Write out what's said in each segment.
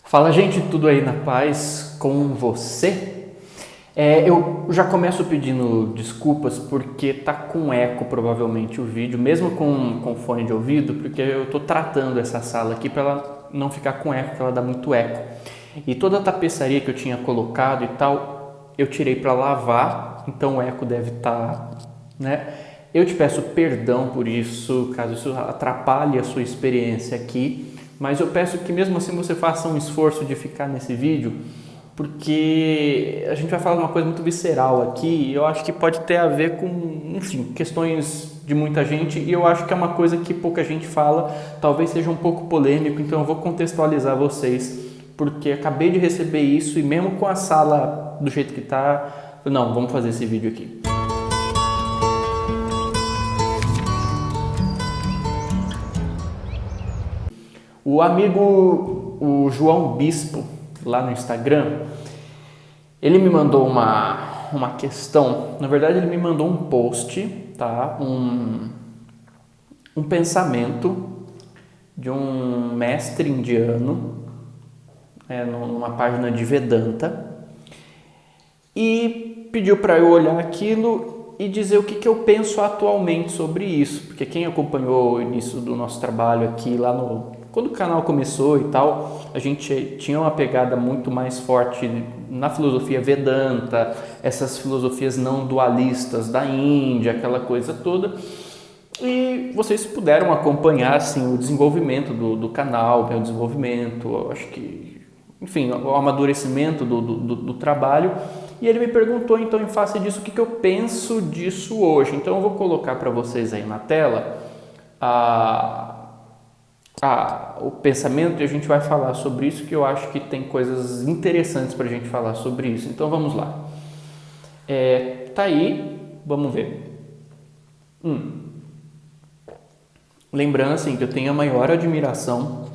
Fala, gente, tudo aí na paz com você? Eu já começo pedindo desculpas porque tá com eco provavelmente o vídeo, mesmo com fone de ouvido, porque eu tô tratando essa sala aqui para ela não ficar com eco, porque ela dá muito eco. E toda a tapeçaria que eu tinha colocado e tal, eu tirei para lavar, então o eco deve estar, né? Eu te peço perdão por isso, caso isso atrapalhe a sua experiência aqui, mas eu peço que mesmo assim você faça um esforço de ficar nesse vídeo, porque a gente vai falar de uma coisa muito visceral aqui e eu acho que pode ter a ver com, enfim, questões de muita gente e eu acho que é uma coisa que pouca gente fala, talvez seja um pouco polêmico, então eu vou contextualizar vocês, porque acabei de receber isso e mesmo com a sala do jeito que tá, não, vamos fazer esse vídeo aqui. O amigo, o João Bispo, lá no Instagram, ele me mandou uma questão, na verdade ele me mandou um post, tá? Um pensamento de um mestre indiano, numa página de Vedanta, e pediu para eu olhar aquilo e dizer o que eu penso atualmente sobre isso, porque quem acompanhou o início do nosso trabalho aqui lá quando o canal começou e tal, a gente tinha uma pegada muito mais forte na filosofia Vedanta, essas filosofias não dualistas da Índia, aquela coisa toda. E vocês puderam acompanhar assim, o desenvolvimento do canal, o desenvolvimento, acho que, enfim, o amadurecimento do trabalho. E ele me perguntou, então, em face disso, o que eu penso disso hoje. Então, eu vou colocar para vocês aí na tela o pensamento e a gente vai falar sobre isso, que eu acho que tem coisas interessantes para a gente falar sobre isso. Então vamos lá. Tá aí, vamos ver. Lembrando assim, que eu tenho a maior admiração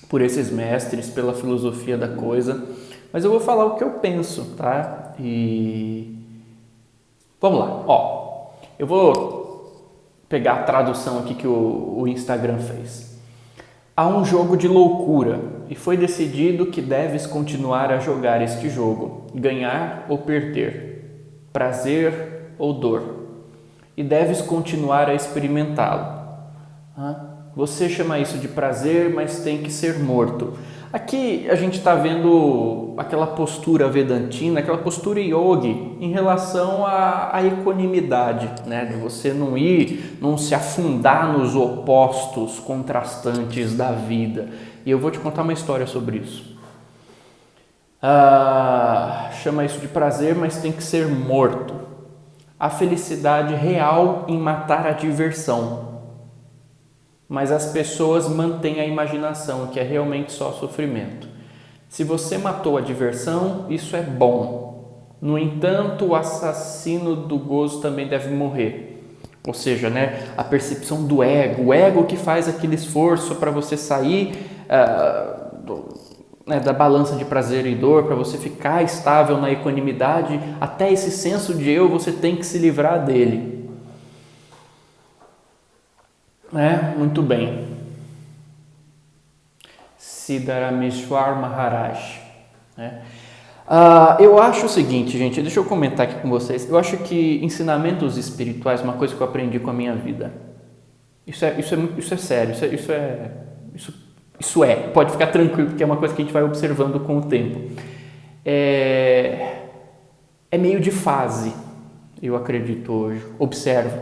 por esses mestres, pela filosofia da coisa, mas eu vou falar o que eu penso, tá? E vamos lá. Eu vou pegar a tradução aqui que o Instagram fez. Há um jogo de loucura e foi decidido que deves continuar a jogar este jogo, ganhar ou perder, prazer ou dor, e deves continuar a experimentá-lo. Você chama isso de prazer, mas tem que ser morto. Aqui a gente está vendo aquela postura vedantina, aquela postura yogi em relação à equanimidade, né? De você não se afundar nos opostos contrastantes da vida. E eu vou te contar uma história sobre isso. Chama isso de prazer, mas tem que ser morto. A felicidade real em matar a diversão. Mas as pessoas mantêm a imaginação, que é realmente só sofrimento. Se você matou a diversão, isso é bom. No entanto, o assassino do gozo também deve morrer. Ou seja, né, a percepção do ego, o ego que faz aquele esforço para você sair da balança de prazer e dor, para você ficar estável na equanimidade, até esse senso de eu, você tem que se livrar dele. Muito bem. Siddharameshwar Maharaj. Eu acho o seguinte, gente, deixa eu comentar aqui com vocês. Eu acho que ensinamentos espirituais é uma coisa que eu aprendi com a minha vida. Isso é sério, pode ficar tranquilo, porque é uma coisa que a gente vai observando com o tempo. É meio de fase, eu acredito hoje.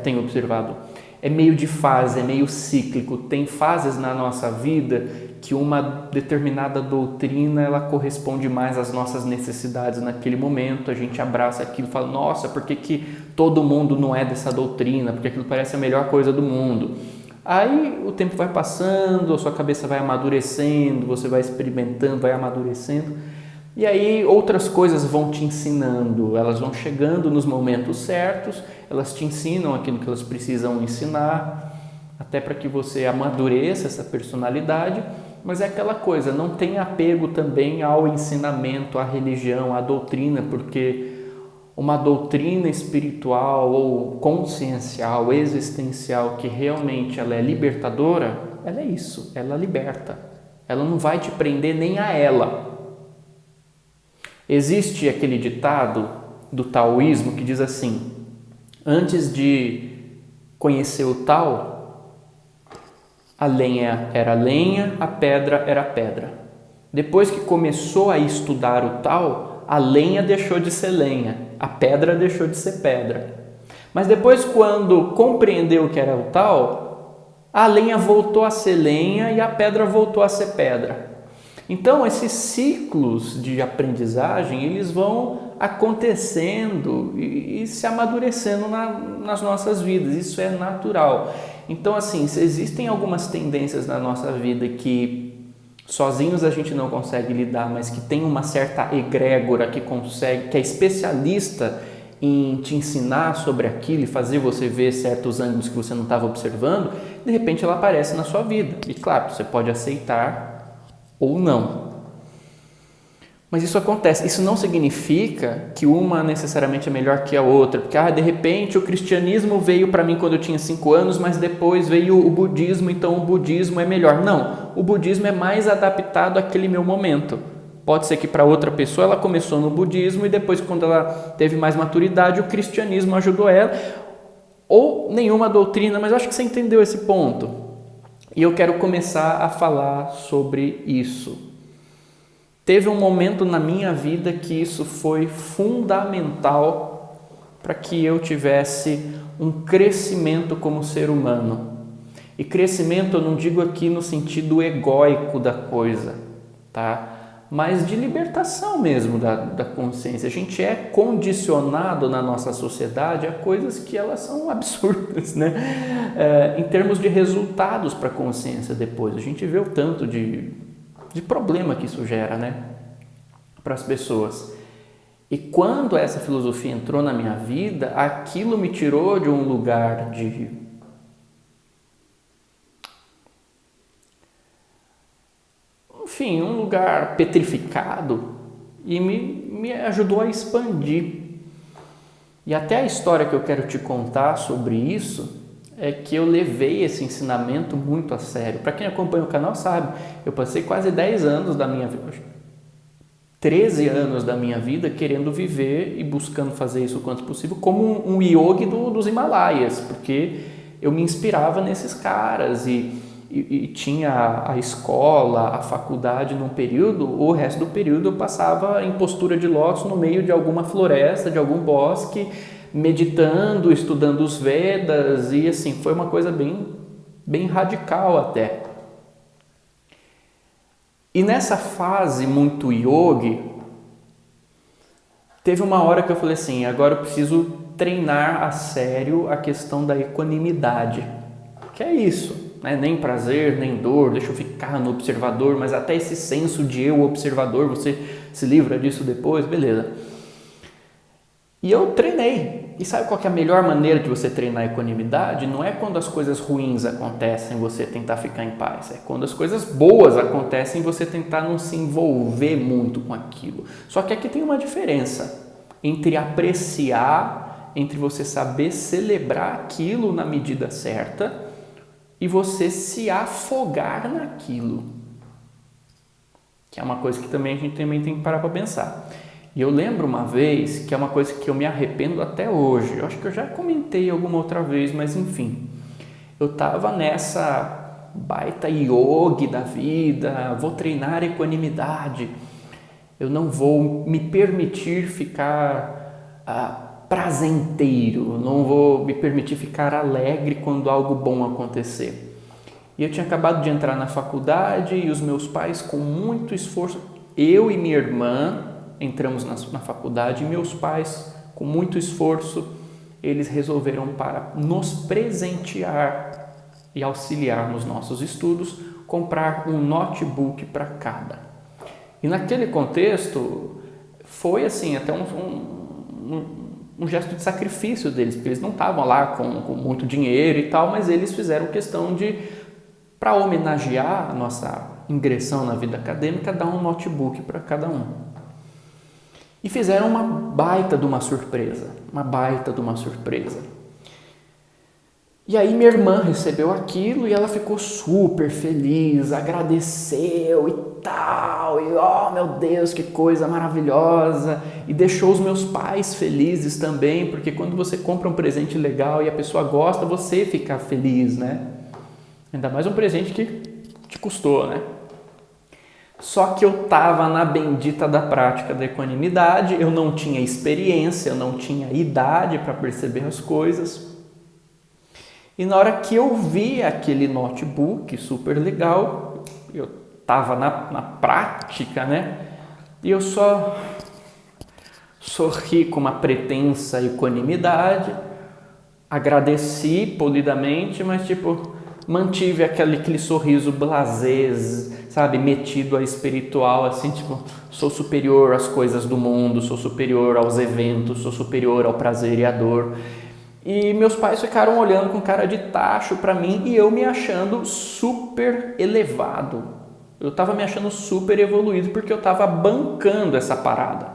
Tenho observado. É meio de fase, é meio cíclico. Tem fases na nossa vida que uma determinada doutrina ela corresponde mais às nossas necessidades naquele momento. A gente abraça aquilo e fala, nossa, por que todo mundo não é dessa doutrina? Porque aquilo parece a melhor coisa do mundo. Aí o tempo vai passando, a sua cabeça vai amadurecendo, você vai experimentando, vai amadurecendo. E aí outras coisas vão te ensinando, elas vão chegando nos momentos certos, elas te ensinam aquilo que elas precisam ensinar, até para que você amadureça essa personalidade, mas é aquela coisa, não tem apego também ao ensinamento, à religião, à doutrina, porque uma doutrina espiritual ou consciencial, existencial, que realmente ela é libertadora, ela é isso, ela liberta. ela não vai te prender nem a ela. Existe aquele ditado do taoísmo que diz assim: antes de conhecer o Tao, a lenha era lenha, a pedra era pedra. Depois que começou a estudar o Tao, a lenha deixou de ser lenha, a pedra deixou de ser pedra. Mas depois, quando compreendeu o que era o Tao, a lenha voltou a ser lenha e a pedra voltou a ser pedra. Então, esses ciclos de aprendizagem, eles vão acontecendo e se amadurecendo nas nossas vidas. Isso é natural. Então, assim, se existem algumas tendências na nossa vida que sozinhos a gente não consegue lidar, mas que tem uma certa egrégora que consegue, que é especialista em te ensinar sobre aquilo e fazer você ver certos ângulos que você não estava observando, de repente ela aparece na sua vida. E claro, você pode aceitar ou não. Mas isso acontece. Isso não significa que uma necessariamente é melhor que a outra, porque de repente o cristianismo veio para mim quando eu tinha 5 anos, mas depois veio o budismo, então o budismo é melhor. Não, o budismo é mais adaptado àquele meu momento. Pode ser que para outra pessoa ela começou no budismo e depois, quando ela teve mais maturidade, o cristianismo ajudou ela, ou nenhuma doutrina, mas eu acho que você entendeu esse ponto. E eu quero começar a falar sobre isso. Teve um momento na minha vida que isso foi fundamental para que eu tivesse um crescimento como ser humano. E crescimento eu não digo aqui no sentido egóico da coisa, tá? Mas de libertação mesmo da consciência. A gente é condicionado na nossa sociedade a coisas que elas são absurdas, né? Em termos de resultados para a consciência depois. A gente vê o tanto de problema que isso gera, né? Para as pessoas. E quando essa filosofia entrou na minha vida, aquilo me tirou de um lugar de enfim, um lugar petrificado e me ajudou a expandir. E até a história que eu quero te contar sobre isso é que eu levei esse ensinamento muito a sério. Para quem acompanha o canal sabe, eu passei quase 10 anos da minha vida, 13 anos da minha vida querendo viver e buscando fazer isso o quanto possível como um yogi dos Himalaias, porque eu me inspirava nesses caras e tinha a escola, a faculdade num período, o resto do período eu passava em postura de lótus no meio de alguma floresta, de algum bosque, meditando, estudando os Vedas e assim, foi uma coisa bem radical até. E nessa fase muito yogi, teve uma hora que eu falei assim, agora eu preciso treinar a sério a questão da equanimidade, que é isso. Nem prazer, nem dor, deixa eu ficar no observador, mas até esse senso de eu observador, você se livra disso depois, beleza. E eu treinei. E sabe qual que é a melhor maneira de você treinar a equanimidade? Não é quando as coisas ruins acontecem você tentar ficar em paz, é quando as coisas boas acontecem você tentar não se envolver muito com aquilo. Só que aqui tem uma diferença entre apreciar, entre você saber celebrar aquilo na medida certa e você se afogar naquilo, que é uma coisa que também a gente também tem que parar para pensar. E eu lembro uma vez, que é uma coisa que eu me arrependo até hoje, eu acho que eu já comentei alguma outra vez, mas enfim, eu estava nessa baita yogi da vida, vou treinar equanimidade, eu não vou me permitir ficar prazenteiro, não vou me permitir ficar alegre quando algo bom acontecer. E eu tinha acabado de entrar na faculdade e os meus pais, com muito esforço, eu e minha irmã entramos na faculdade e meus pais, com muito esforço, eles resolveram para nos presentear e auxiliar nos nossos estudos, comprar um notebook para cada. E naquele contexto, foi assim, até um gesto de sacrifício deles, porque eles não estavam lá com muito dinheiro e tal, mas eles fizeram questão de, para homenagear a nossa ingressão na vida acadêmica, dar um notebook para cada um. E fizeram uma baita de uma surpresa. E aí minha irmã recebeu aquilo e ela ficou super feliz, agradeceu e tal, e oh meu Deus, que coisa maravilhosa, e deixou os meus pais felizes também, porque quando você compra um presente legal e a pessoa gosta, você fica feliz, né? Ainda mais um presente que te custou, né? Só que eu estava na bendita da prática da equanimidade, eu não tinha experiência, eu não tinha idade para perceber as coisas. E na hora que eu vi aquele notebook super legal, eu estava na prática, né? E eu só sorri com uma pretensa equanimidade, agradeci polidamente, mas mantive aquele sorriso blasé, sabe, metido a espiritual, assim, sou superior às coisas do mundo, sou superior aos eventos, sou superior ao prazer e à dor. E meus pais ficaram olhando com cara de tacho para mim e eu me achando super elevado. Eu estava me achando super evoluído porque eu estava bancando essa parada.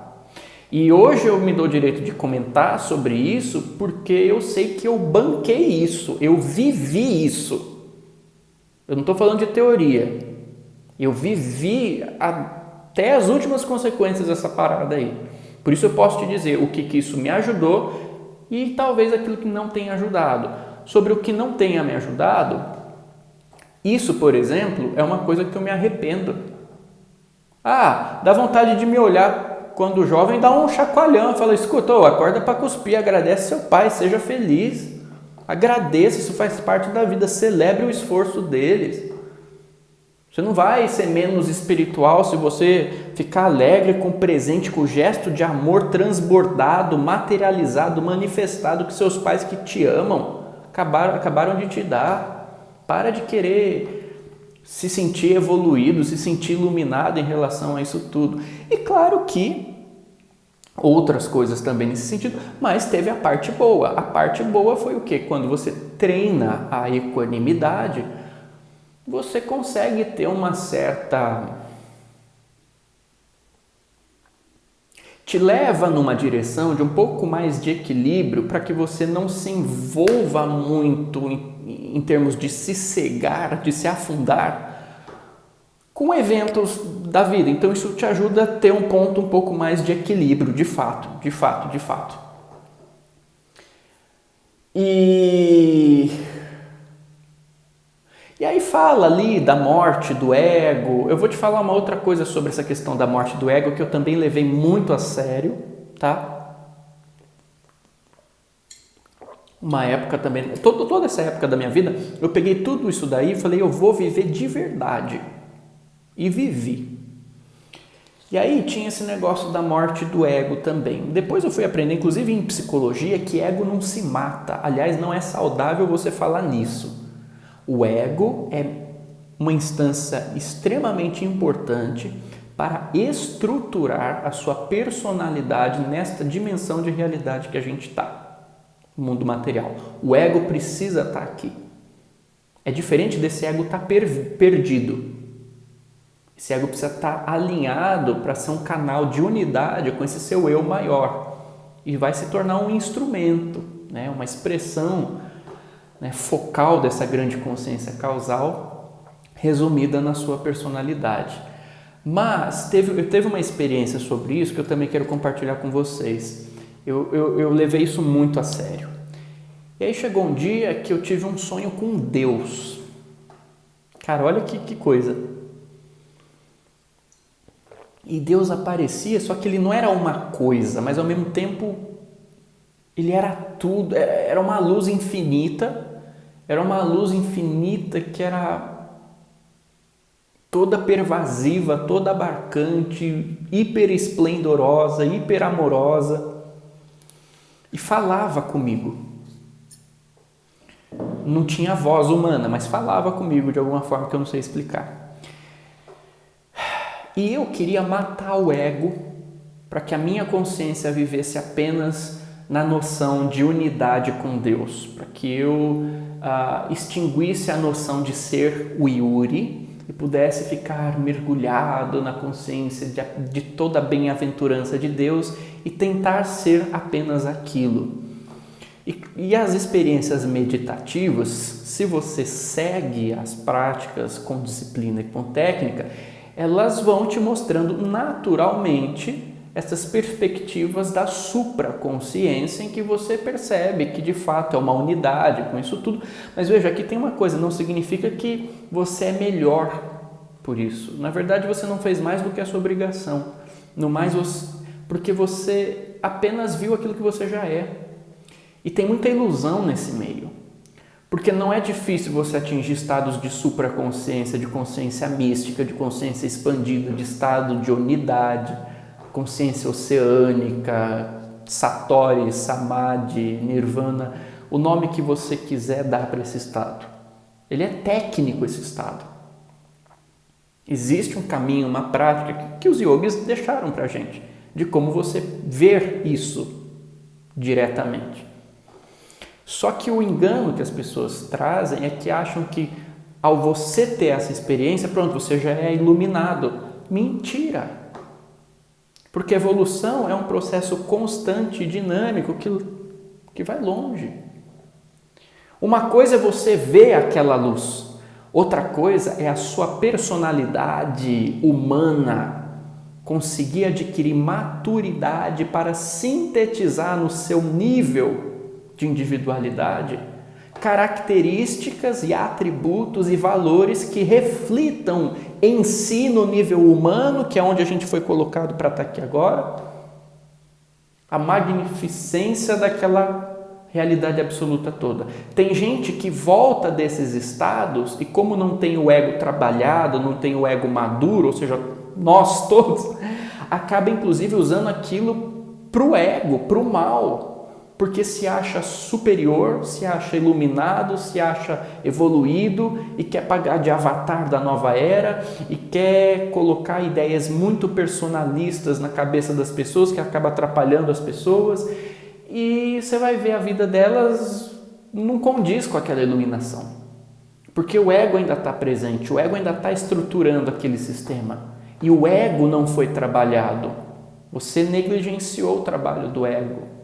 E hoje eu me dou o direito de comentar sobre isso porque eu sei que eu banquei isso, eu vivi isso. Eu não estou falando de teoria. Eu vivi até as últimas consequências dessa parada aí. Por isso eu posso te dizer o que isso me ajudou e talvez aquilo que não tenha ajudado. Sobre o que não tenha me ajudado, isso, por exemplo, é uma coisa que eu me arrependo. Dá vontade de me olhar quando jovem, dá um chacoalhão, fala, escuta, acorda para cuspir, agradece seu pai, seja feliz. Agradeça, isso faz parte da vida, celebre o esforço deles. Você não vai ser menos espiritual se você ficar alegre com o presente, com o gesto de amor transbordado, materializado, manifestado que seus pais que te amam acabaram de te dar. Para de querer se sentir evoluído, se sentir iluminado em relação a isso tudo. E claro que outras coisas também nesse sentido, mas teve a parte boa. A parte boa foi o quê? Quando você treina a equanimidade, você consegue ter uma certa... te leva numa direção de um pouco mais de equilíbrio para que você não se envolva muito em termos de se cegar, de se afundar com eventos da vida. Então isso te ajuda a ter um ponto um pouco mais de equilíbrio, de fato. E aí fala ali da morte do ego. Eu vou te falar uma outra coisa sobre essa questão da morte do ego que eu também levei muito a sério, tá? Uma época também, toda essa época da minha vida, eu peguei tudo isso daí e falei, eu vou viver de verdade. E vivi. E aí tinha esse negócio da morte do ego também. Depois eu fui aprender, inclusive em psicologia, que ego não se mata. Aliás, não é saudável você falar nisso. O ego é uma instância extremamente importante para estruturar a sua personalidade nesta dimensão de realidade que a gente está, no mundo material. O ego precisa estar aqui. É diferente desse ego estar perdido. Esse ego precisa estar alinhado para ser um canal de unidade com esse seu eu maior e vai se tornar um instrumento, né? Uma expressão, né, focal dessa grande consciência causal resumida na sua personalidade. Mas teve uma experiência sobre isso que eu também quero compartilhar com vocês. Eu levei isso muito a sério. E aí chegou um dia que eu tive um sonho com Deus. Cara, olha que coisa. E Deus aparecia, só que ele não era uma coisa, mas ao mesmo tempo ele era tudo, era uma luz infinita, que era toda pervasiva, toda abarcante, hiper esplendorosa, hiper amorosa, e falava comigo. Não tinha voz humana, mas falava comigo de alguma forma que eu não sei explicar. E eu queria matar o ego para que a minha consciência vivesse apenas na noção de unidade com Deus, para que eu extinguisse a noção de ser o Yuri e pudesse ficar mergulhado na consciência de toda a bem-aventurança de Deus e tentar ser apenas aquilo. E as experiências meditativas, se você segue as práticas com disciplina e com técnica, elas vão te mostrando naturalmente essas perspectivas da supraconsciência, em que você percebe que de fato é uma unidade com isso tudo. Mas veja, aqui tem uma coisa, não significa que você é melhor por isso. Na verdade, você não fez mais do que a sua obrigação, porque você apenas viu aquilo que você já é. E tem muita ilusão nesse meio, porque não é difícil você atingir estados de supraconsciência, de consciência mística, de consciência expandida, de estado de unidade, consciência oceânica, satori, samadhi, nirvana, o nome que você quiser dar para esse estado. Ele é técnico, esse estado. Existe um caminho, uma prática que os yogis deixaram para a gente, de como você ver isso diretamente. Só que o engano que as pessoas trazem é que acham que ao você ter essa experiência, pronto, você já é iluminado. Mentira! Porque a evolução é um processo constante e dinâmico que vai longe. Uma coisa é você ver aquela luz, outra coisa é a sua personalidade humana conseguir adquirir maturidade para sintetizar no seu nível de individualidade características e atributos e valores que reflitam em si no nível humano, que é onde a gente foi colocado para estar aqui agora, a magnificência daquela realidade absoluta toda. Tem gente que volta desses estados e, como não tem o ego trabalhado, não tem o ego maduro, ou seja, nós todos, acaba inclusive usando aquilo para o ego, para o mal, porque se acha superior, se acha iluminado, se acha evoluído e quer pagar de avatar da nova era e quer colocar ideias muito personalistas na cabeça das pessoas, que acaba atrapalhando as pessoas, e você vai ver a vida delas não condiz com aquela iluminação, porque o ego ainda está presente, o ego ainda está estruturando aquele sistema e o ego não foi trabalhado. Você negligenciou o trabalho do ego,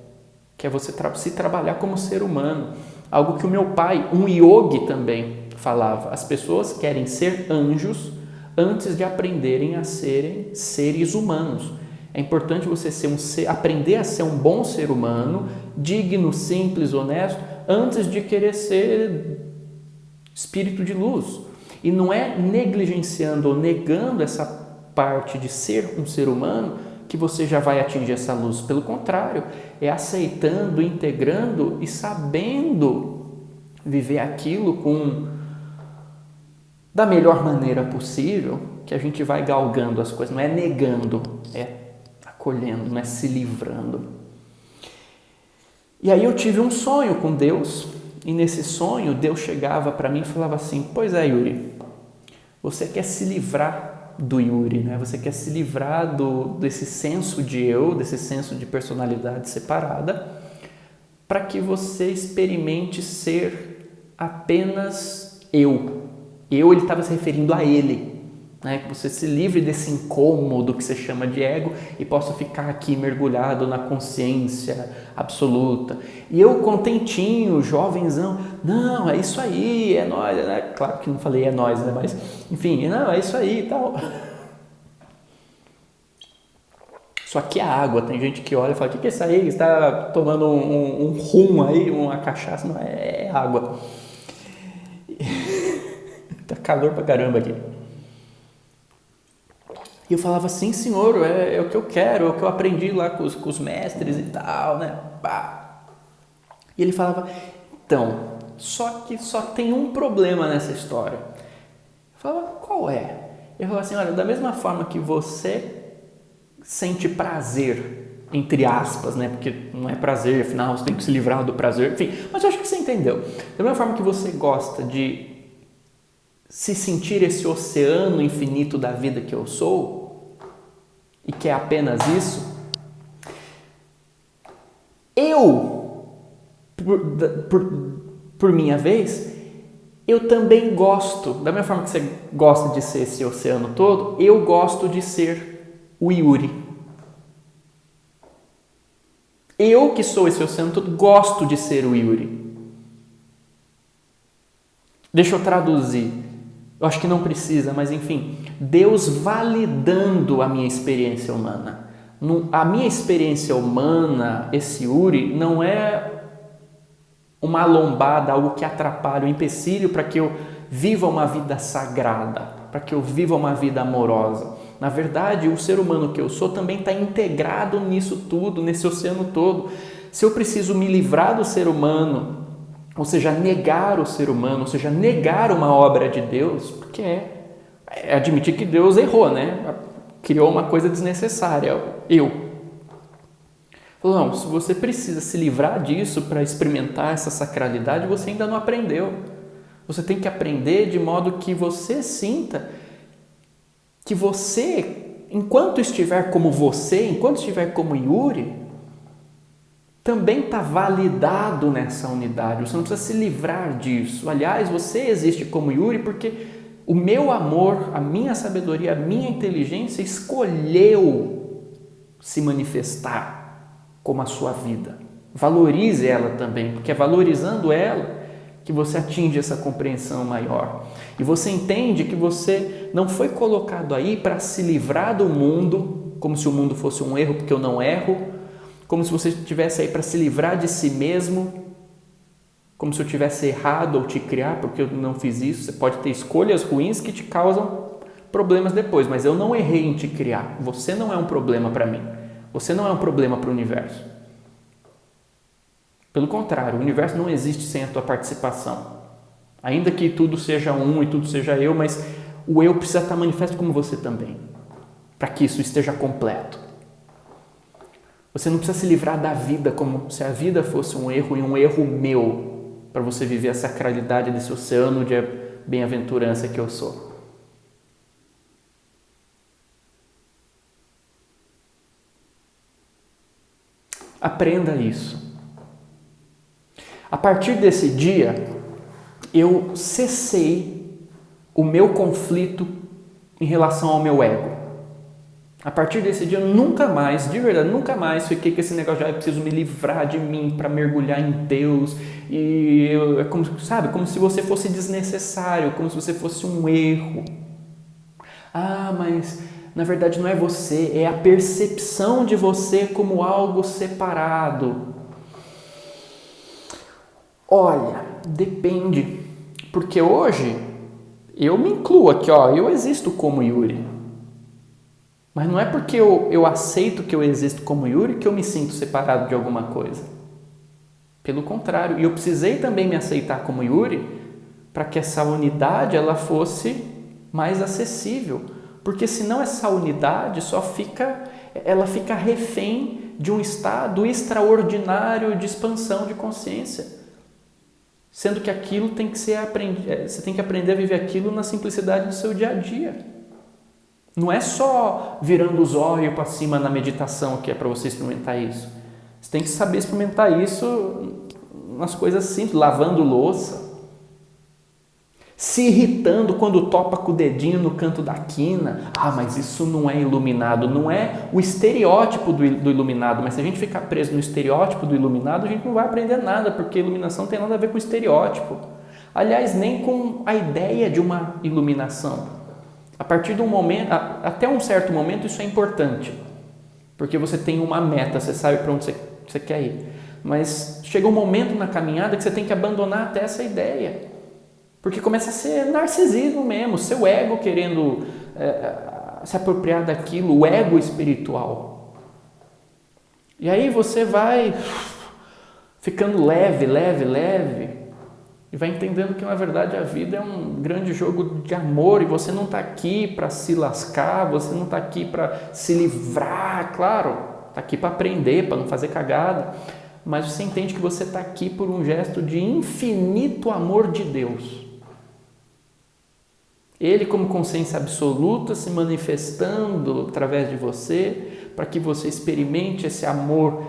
que é você se trabalhar como ser humano. Algo que o meu pai, um yogi, também falava. As pessoas querem ser anjos antes de aprenderem a serem seres humanos. É importante você aprender a ser um bom ser humano, digno, simples, honesto, antes de querer ser espírito de luz. E não é negligenciando ou negando essa parte de ser um ser humano que você já vai atingir essa luz. Pelo contrário, é aceitando, integrando e sabendo viver aquilo da melhor maneira possível, que a gente vai galgando as coisas. Não é negando, é acolhendo, não é se livrando. E aí eu tive um sonho com Deus, e nesse sonho Deus chegava para mim e falava assim: pois é, Yuri, você quer se livrar do Yuri, né? Você quer se livrar desse senso de eu, desse senso de personalidade separada, para que você experimente ser apenas eu. Ele estava se referindo a ele, né? Que você se livre desse incômodo que você chama de ego e possa ficar aqui mergulhado na consciência absoluta. E eu contentinho, jovenzão, não, é isso aí, é nóis, né? Claro que não falei é nóis, né? Mas, enfim, não, é isso aí e tal. Só que a água, tem gente que olha e fala: o que é isso aí? Você está tomando um rum aí, uma cachaça? Não, é água. Tá calor pra caramba aqui. E eu falava: sim, senhor, é o que eu quero, é o que eu aprendi lá com os mestres e tal, né? Pá. E ele falava: então, só que só tem um problema nessa história. Eu falava: qual é? Ele falava assim: olha, da mesma forma que você sente prazer, entre aspas, né? Porque não é prazer, afinal você tem que se livrar do prazer, enfim, mas eu acho que você entendeu. Da mesma forma que você gosta de se sentir esse oceano infinito da vida que eu sou, e que é apenas isso, eu, por minha vez, eu também gosto, da mesma forma que você gosta de ser esse oceano todo, eu gosto de ser o Yuri. Eu, que sou esse oceano todo, gosto de ser o Yuri. Deixa eu traduzir. Eu acho que não precisa, mas enfim. Deus validando a minha experiência humana. A minha experiência humana, esse Yuri, não é uma lombada, algo que atrapalha, um empecilho para que eu viva uma vida sagrada, para que eu viva uma vida amorosa. Na verdade, o ser humano que eu sou também está integrado nisso tudo, nesse oceano todo. Se eu preciso me livrar do ser humano, ou seja, negar o ser humano, ou seja, negar uma obra de Deus, porque é admitir que Deus errou, né? Criou uma coisa desnecessária, Não, se você precisa se livrar disso para experimentar essa sacralidade, você ainda não aprendeu. Você tem que aprender de modo que você sinta que você, enquanto estiver como você, enquanto estiver como Yuri, também está validado nessa unidade. Você não precisa se livrar disso. Aliás, você existe como Yuri porque o meu amor, a minha sabedoria, a minha inteligência escolheu se manifestar como a sua vida. Valorize ela também, porque é valorizando ela que você atinge essa compreensão maior. E você entende que você não foi colocado aí para se livrar do mundo, como se o mundo fosse um erro, porque eu não erro, como se você estivesse aí para se livrar de si mesmo, como se eu tivesse errado ou te criar, porque eu não fiz isso. Você pode ter escolhas ruins que te causam problemas depois, mas eu não errei em te criar. Você não é um problema para mim. Você não é um problema para o universo. Pelo contrário, o universo não existe sem a tua participação. Ainda que tudo seja um e tudo seja eu, mas o eu precisa estar manifesto como você também, para que isso esteja completo. Você não precisa se livrar da vida como se a vida fosse um erro e um erro meu, para você viver a sacralidade desse oceano de bem-aventurança que eu sou. Aprenda isso. A partir desse dia, eu cessei o meu conflito em relação ao meu ego. A partir desse dia, eu nunca mais, de verdade, nunca mais fiquei com esse negócio de eu preciso me livrar de mim para mergulhar em Deus. E é como, sabe, como se você fosse desnecessário, como se você fosse um erro. Mas na verdade não é você, é a percepção de você como algo separado. Olha, depende, porque hoje eu me incluo aqui, eu existo como Yuri. Mas não é porque eu aceito que eu existo como Yuri que eu me sinto separado de alguma coisa. Pelo contrário, e eu precisei também me aceitar como Yuri para que essa unidade ela fosse mais acessível. Porque senão essa unidade ela fica refém de um estado extraordinário de expansão de consciência. Sendo que aquilo tem que ser aprendido, você tem que aprender a viver aquilo na simplicidade do seu dia a dia. Não é só virando os olhos para cima na meditação que é para você experimentar isso. Você tem que saber experimentar isso nas coisas simples, lavando louça, se irritando quando topa com o dedinho no canto da quina. Mas isso não é iluminado, não é o estereótipo do iluminado. Mas se a gente ficar preso no estereótipo do iluminado, a gente não vai aprender nada, porque iluminação não tem nada a ver com estereótipo. Aliás, nem com a ideia de uma iluminação. A partir de um momento, até um certo momento, isso é importante, porque você tem uma meta, você sabe para onde você quer ir. Mas chega um momento na caminhada que você tem que abandonar até essa ideia, porque começa a ser narcisismo mesmo, seu ego querendo se apropriar daquilo, o ego espiritual. E aí você vai ficando leve, e vai entendendo que na verdade a vida é um grande jogo de amor e você não está aqui para se lascar, você não está aqui para se livrar, claro, está aqui para aprender, para não fazer cagada, mas você entende que você está aqui por um gesto de infinito amor de Deus. Ele como consciência absoluta se manifestando através de você, para que você experimente esse amor,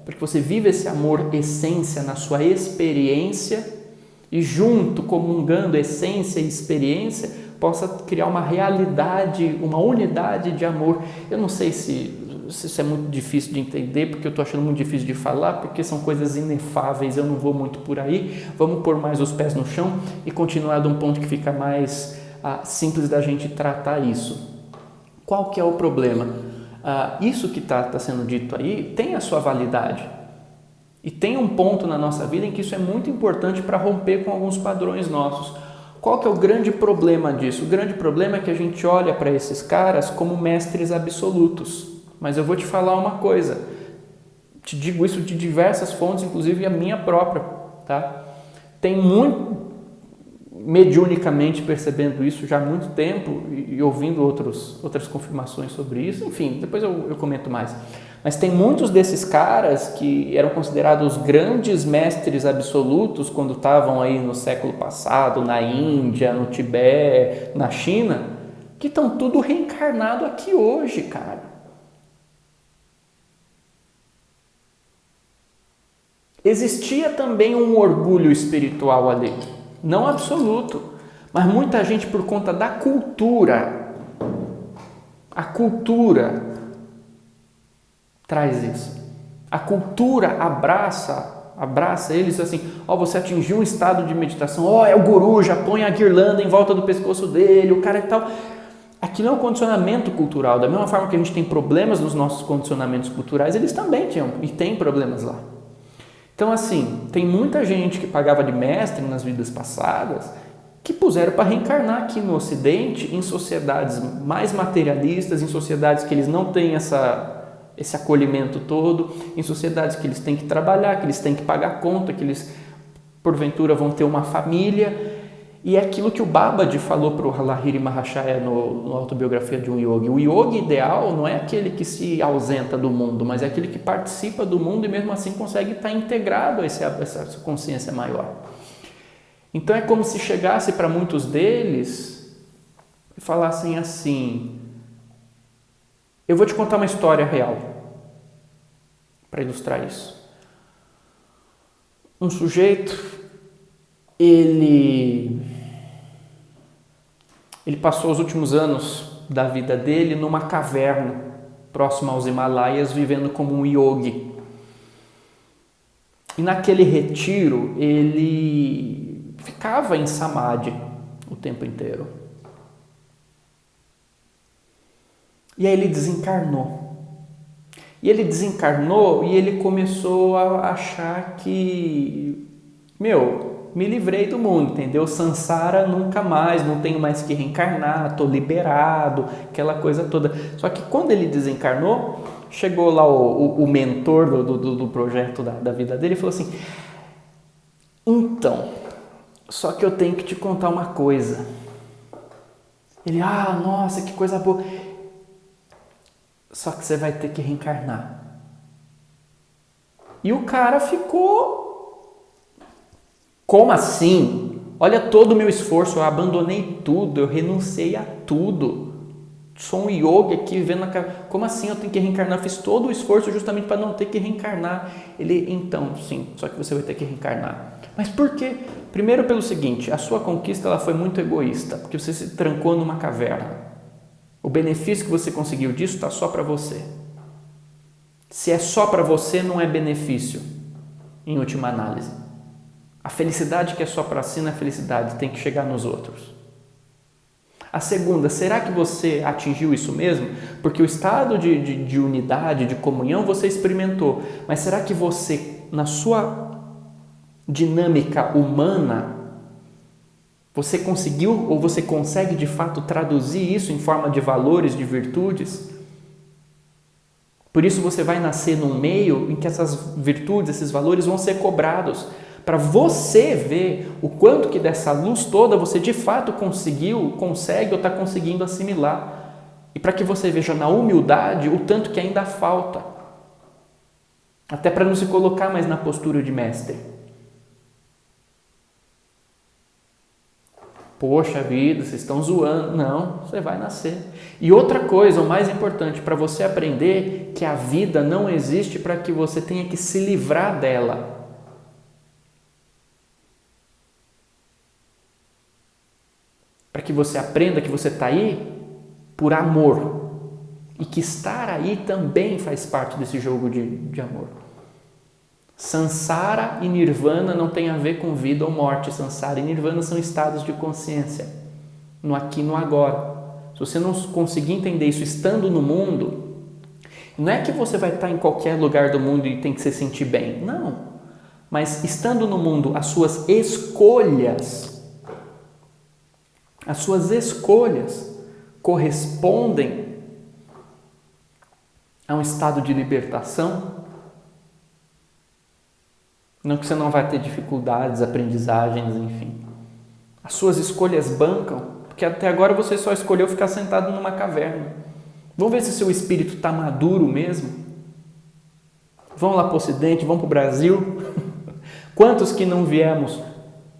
para que você viva esse amor essência na sua experiência, e junto, comungando essência e experiência, possa criar uma realidade, uma unidade de amor. Eu não sei se se isso é muito difícil de entender, porque eu estou achando muito difícil de falar, porque são coisas inefáveis, eu não vou muito por aí. Vamos pôr mais os pés no chão e continuar de um ponto que fica mais simples da gente tratar isso. Qual que é o problema? Isso que está sendo dito aí tem a sua validade. E tem um ponto na nossa vida em que isso é muito importante para romper com alguns padrões nossos. Qual que é o grande problema disso? O grande problema é que a gente olha para esses caras como mestres absolutos. Mas eu vou te falar uma coisa, te digo isso de diversas fontes, inclusive a minha própria, tá? Tem muito, mediunicamente percebendo isso já há muito tempo e ouvindo outras confirmações sobre isso, enfim, depois eu comento mais. Mas tem muitos desses caras que eram considerados grandes mestres absolutos quando estavam aí no século passado, na Índia, no Tibete, na China, que estão tudo reencarnado aqui hoje, cara. Existia também um orgulho espiritual ali, não absoluto, mas muita gente por conta da cultura, a cultura traz isso. A cultura abraça eles assim, você atingiu um estado de meditação, é o guru, já põe a guirlanda em volta do pescoço dele, o cara e tal. Aquilo é um condicionamento cultural, da mesma forma que a gente tem problemas nos nossos condicionamentos culturais, eles também tinham e têm problemas lá. Então assim, tem muita gente que pagava de mestre nas vidas passadas que puseram para reencarnar aqui no Ocidente em sociedades mais materialistas, em sociedades que eles não têm esse acolhimento todo, em sociedades que eles têm que trabalhar, que eles têm que pagar conta, que eles porventura vão ter uma família. E é aquilo que o Babaji falou para o Lahiri Mahachaya no Autobiografia de um Yogi. O yogi ideal não é aquele que se ausenta do mundo, mas é aquele que participa do mundo e mesmo assim consegue estar integrado a essa consciência maior. Então é como se chegasse para muitos deles e falassem assim: eu vou te contar uma história real para ilustrar isso. Um sujeito, ele passou os últimos anos da vida dele numa caverna próxima aos Himalaias, vivendo como um yogi. E naquele retiro ele ficava em samadhi o tempo inteiro. E aí ele desencarnou. E ele desencarnou e ele começou a achar que, me livrei do mundo, entendeu? Sansara nunca mais, não tenho mais que reencarnar, estou liberado, aquela coisa toda. Só que quando ele desencarnou, chegou lá o mentor do projeto da vida dele e falou assim: então, só que eu tenho que te contar uma coisa. Ele, nossa, que coisa boa. Só que você vai ter que reencarnar. E o cara ficou: como assim? Olha todo o meu esforço, eu abandonei tudo, eu renunciei a tudo. Sou um yogi aqui vivendo na casa. Como assim eu tenho que reencarnar? Eu fiz todo o esforço justamente para não ter que reencarnar. Ele, então, sim, só que você vai ter que reencarnar. Mas por quê? Primeiro pelo seguinte, a sua conquista ela foi muito egoísta, porque você se trancou numa caverna. O benefício que você conseguiu disso está só para você. Se é só para você, não é benefício, em última análise. A felicidade que é só para si não é felicidade, tem que chegar nos outros. A segunda, será que você atingiu isso mesmo? Porque o estado de unidade, de comunhão, você experimentou. Mas será que você, na sua dinâmica humana, você conseguiu ou você consegue de fato traduzir isso em forma de valores, de virtudes? Por isso você vai nascer num meio em que essas virtudes, esses valores vão ser cobrados, para você ver o quanto que dessa luz toda você de fato consegue ou está conseguindo assimilar. E para que você veja na humildade o tanto que ainda falta. Até para não se colocar mais na postura de mestre. Poxa vida, vocês estão zoando. Não, você vai nascer. E outra coisa, o mais importante, para você aprender que a vida não existe para que você tenha que se livrar dela. Para que você aprenda que você está aí por amor. e que estar aí também faz parte desse jogo de amor. Sansara e Nirvana não tem a ver com vida ou morte. Sansara e Nirvana são estados de consciência, no aqui e no agora. Se você não conseguir entender isso estando no mundo, não é que você vai estar em qualquer lugar do mundo e tem que se sentir bem. Não. Mas estando no mundo, as suas escolhas correspondem a um estado de libertação. Não que você não vai ter dificuldades, aprendizagens, enfim. As suas escolhas bancam, porque até agora você só escolheu ficar sentado numa caverna. Vamos ver se seu espírito está maduro mesmo? Vamos lá para o Ocidente, vamos para o Brasil? Quantos que não viemos?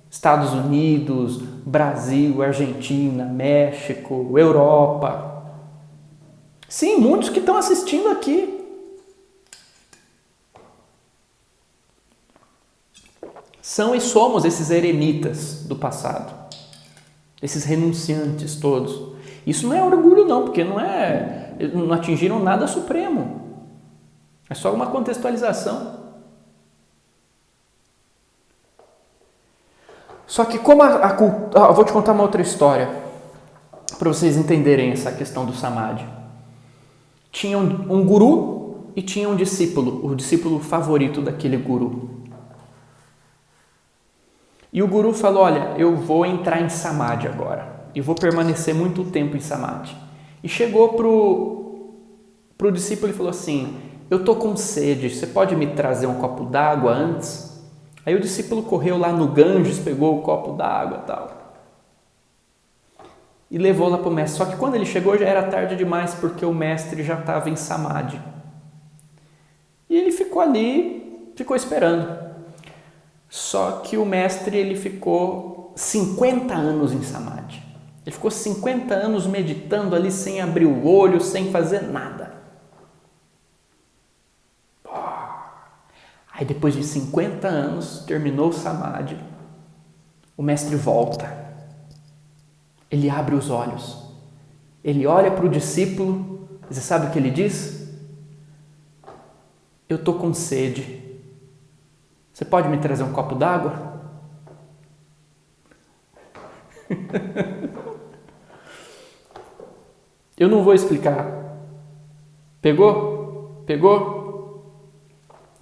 Estados Unidos, Brasil, Argentina, México, Europa. Sim, muitos que estão assistindo aqui. São e somos esses eremitas do passado. Esses renunciantes todos. Isso não é orgulho não, porque não atingiram nada supremo. É só uma contextualização. Só que como eu vou te contar uma outra história, para vocês entenderem essa questão do Samadhi. Tinha um guru e tinha um discípulo, o discípulo favorito daquele guru. E o guru falou, olha, eu vou entrar em Samadhi agora, e vou permanecer muito tempo em Samadhi. E chegou pro discípulo e falou assim, eu estou com sede, você pode me trazer um copo d'água antes? Aí o discípulo correu lá no Ganges, pegou o copo d'água e tal. E levou lá para o mestre. Só que quando ele chegou já era tarde demais, porque o mestre já estava em Samadhi. E ele ficou ali, ficou esperando. Só que o mestre ele ficou 50 anos em Samadhi. Ele ficou 50 anos meditando ali sem abrir o olho, sem fazer nada. Aí depois de 50 anos, terminou o Samadhi, o mestre volta, ele abre os olhos, ele olha para o discípulo, você sabe o que ele diz? Eu estou com sede, você pode me trazer um copo d'água? Eu não vou explicar, pegou?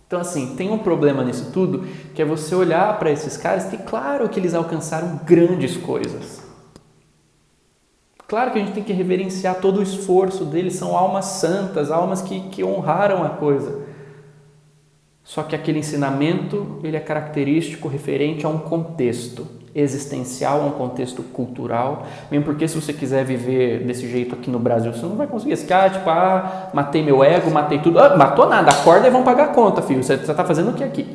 Então, assim, tem um problema nisso tudo, que é você olhar para esses caras que, claro que eles alcançaram grandes coisas. Claro que a gente tem que reverenciar todo o esforço deles, são almas santas, almas que honraram a coisa. Só que aquele ensinamento, ele é característico, referente a um contexto existencial, a um contexto cultural, mesmo porque se você quiser viver desse jeito aqui no Brasil, você não vai conseguir. Esse cara, tipo, matei meu ego, matei tudo. Matou nada, acorda e vão pagar a conta, filho. Você está fazendo o que aqui?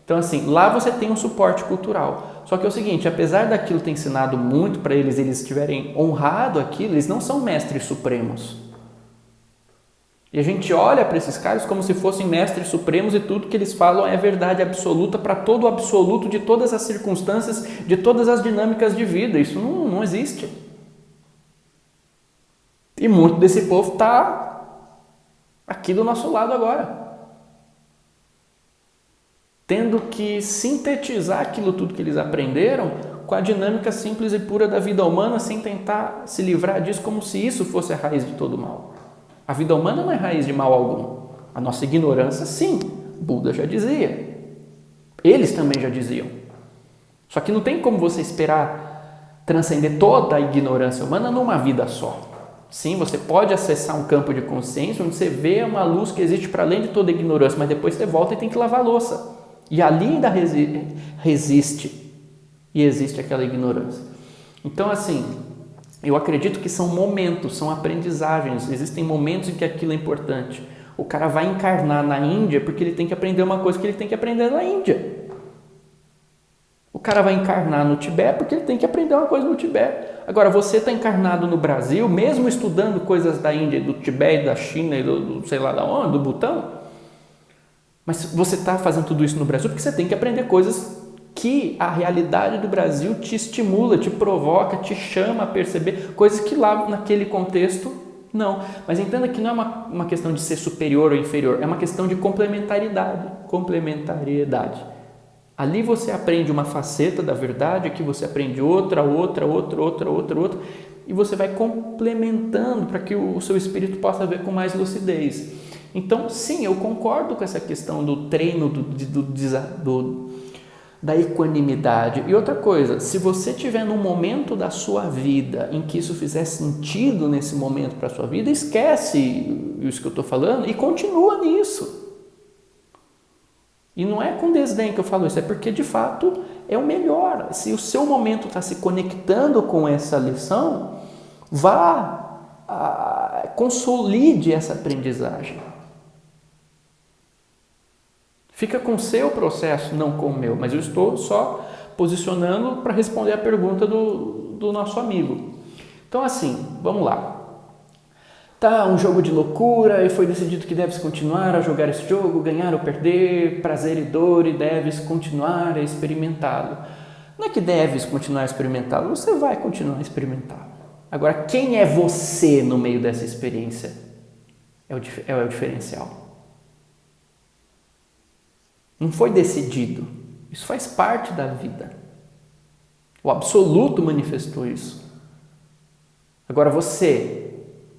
Então, assim, lá você tem um suporte cultural. Só que é o seguinte, apesar daquilo ter ensinado muito para eles, eles tiverem honrado aquilo, eles não são mestres supremos. E a gente olha para esses caras como se fossem mestres supremos e tudo que eles falam é verdade absoluta para todo o absoluto de todas as circunstâncias, de todas as dinâmicas de vida. Isso não existe. E muito desse povo está aqui do nosso lado agora. Tendo que sintetizar aquilo tudo que eles aprenderam com a dinâmica simples e pura da vida humana, sem tentar se livrar disso como se isso fosse a raiz de todo mal. A vida humana não é raiz de mal algum. A nossa ignorância, sim. Buda já dizia. Eles também já diziam. Só que não tem como você esperar transcender toda a ignorância humana numa vida só. Sim, você pode acessar um campo de consciência onde você vê uma luz que existe para além de toda a ignorância, mas depois você volta e tem que lavar a louça. E ali ainda resiste. E existe aquela ignorância. Então, assim, eu acredito que são momentos, são aprendizagens. Existem momentos em que aquilo é importante. O cara vai encarnar na Índia porque ele tem que aprender uma coisa que ele tem que aprender na Índia. O cara vai encarnar no Tibete porque ele tem que aprender uma coisa no Tibete. Agora, você está encarnado no Brasil, mesmo estudando coisas da Índia, do Tibete, da China e do sei lá da onde, do Butão. Mas você está fazendo tudo isso no Brasil porque você tem que aprender coisas que a realidade do Brasil te estimula, te provoca, te chama a perceber, coisas que lá naquele contexto Não, mas entenda que não é uma questão de ser superior ou inferior, é uma questão de complementariedade. Ali você aprende uma faceta da verdade, aqui você aprende outra, e você vai complementando para que o seu espírito possa ver com mais lucidez. Então, sim, eu concordo com essa questão do treino da equanimidade. E outra coisa, se você estiver num momento da sua vida em que isso fizer sentido nesse momento para a sua vida, esquece isso que eu estou falando e continua nisso. E não é com desdém que eu falo isso, é porque de fato é o melhor. Se o seu momento está se conectando com essa lição, consolide essa aprendizagem. Fica com o seu processo, não com o meu, mas eu estou só posicionando para responder a pergunta do nosso amigo. Então assim, vamos lá. Tá um jogo de loucura e foi decidido que deves continuar a jogar esse jogo, ganhar ou perder, prazer e dor, e deves continuar a experimentá-lo. Não é que deves continuar a experimentá-lo, você vai continuar a experimentá-lo. Agora, quem é você no meio dessa experiência? É o diferencial. Não foi decidido. Isso faz parte da vida. O absoluto manifestou isso. Agora você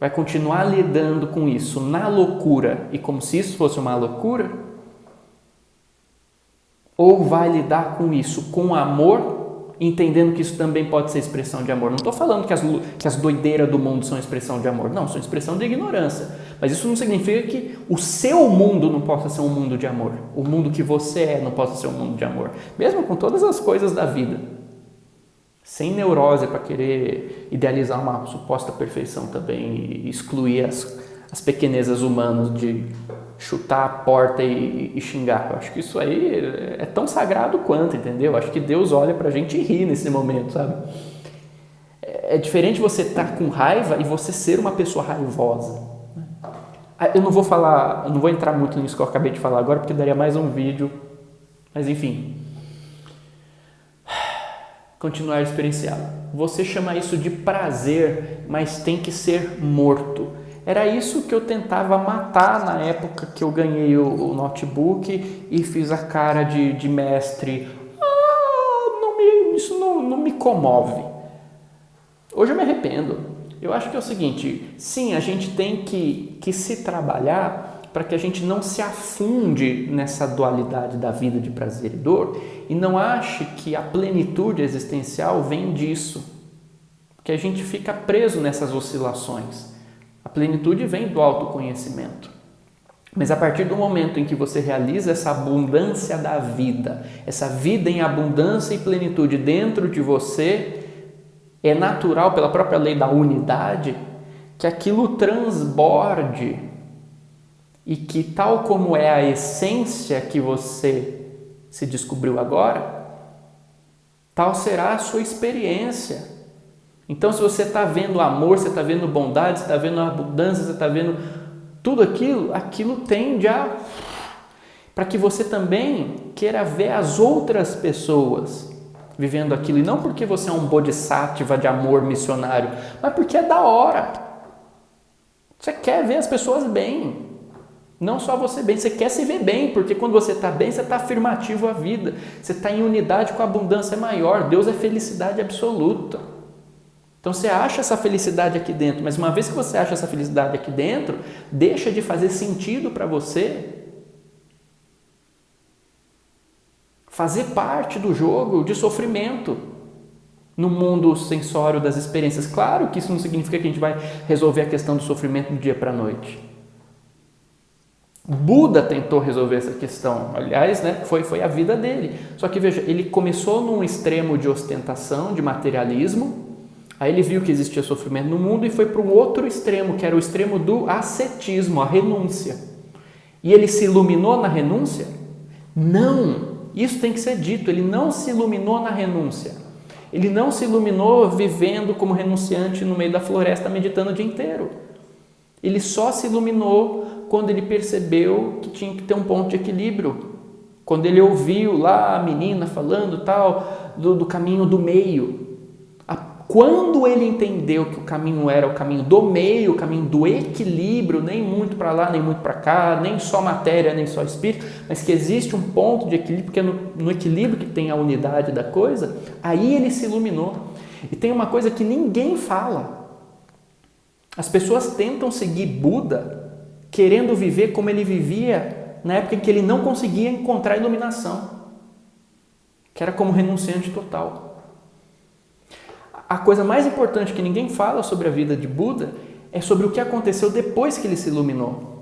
vai continuar lidando com isso na loucura e como se isso fosse uma loucura? Ou vai lidar com isso com amor, entendendo que isso também pode ser expressão de amor? Não estou falando que as doideiras do mundo são expressão de amor. Não, são expressão de ignorância. Mas isso não significa que o seu mundo não possa ser um mundo de amor. O mundo que você é não possa ser um mundo de amor. Mesmo com todas as coisas da vida. Sem neurose para querer idealizar uma suposta perfeição também e excluir as pequenezas humanas de chutar a porta e xingar. Eu acho que isso aí é tão sagrado quanto, entendeu? Eu acho que Deus olha pra gente e ri nesse momento, sabe? É diferente você estar com raiva e você ser uma pessoa raivosa. Eu não vou entrar muito nisso que eu acabei de falar agora, porque daria mais um vídeo, mas enfim. Continuar a experienciá-lo. Você chama isso de prazer, mas tem que ser morto. Era isso que eu tentava matar na época que eu ganhei o notebook e fiz a cara de mestre. Isso não me comove. Hoje eu me arrependo. Eu acho que é o seguinte, sim, a gente tem que se trabalhar para que a gente não se afunde nessa dualidade da vida de prazer e dor e não ache que a plenitude existencial vem disso, que a gente fica preso nessas oscilações. A plenitude vem do autoconhecimento. Mas a partir do momento em que você realiza essa abundância da vida, essa vida em abundância e plenitude dentro de você, é natural, pela própria lei da unidade, que aquilo transborde e que, tal como é a essência que você se descobriu agora, tal será a sua experiência. Então, se você está vendo amor, você está vendo bondade, você está vendo abundância, você está vendo tudo aquilo tende para que você também queira ver as outras pessoas vivendo aquilo, e não porque você é um bodhisattva de amor missionário, mas porque é da hora. Você quer ver as pessoas bem, não só você bem, você quer se ver bem, porque quando você está bem, você está afirmativo à vida, você está em unidade com a abundância maior, Deus é felicidade absoluta. Então você acha essa felicidade aqui dentro, mas uma vez que você acha essa felicidade aqui dentro, deixa de fazer sentido para você fazer parte do jogo de sofrimento no mundo sensório das experiências. Claro que isso não significa que a gente vai resolver a questão do sofrimento do dia para a noite. Buda tentou resolver essa questão, aliás, né, foi a vida dele. Só que veja, ele começou num extremo de ostentação, de materialismo, aí ele viu que existia sofrimento no mundo e foi para um outro extremo, que era o extremo do ascetismo, a renúncia. E ele se iluminou na renúncia? Não! Isso tem que ser dito, ele não se iluminou na renúncia. Ele não se iluminou vivendo como renunciante no meio da floresta, meditando o dia inteiro. Ele só se iluminou quando ele percebeu que tinha que ter um ponto de equilíbrio. Quando ele ouviu lá a menina falando tal, do caminho do meio. Quando ele entendeu que o caminho era o caminho do meio, o caminho do equilíbrio, nem muito para lá, nem muito para cá, nem só matéria, nem só espírito, mas que existe um ponto de equilíbrio, porque é no equilíbrio que tem a unidade da coisa, aí ele se iluminou. E tem uma coisa que ninguém fala. As pessoas tentam seguir Buda querendo viver como ele vivia na época em que ele não conseguia encontrar a iluminação, que era como renunciante total. A coisa mais importante que ninguém fala sobre a vida de Buda é sobre o que aconteceu depois que ele se iluminou.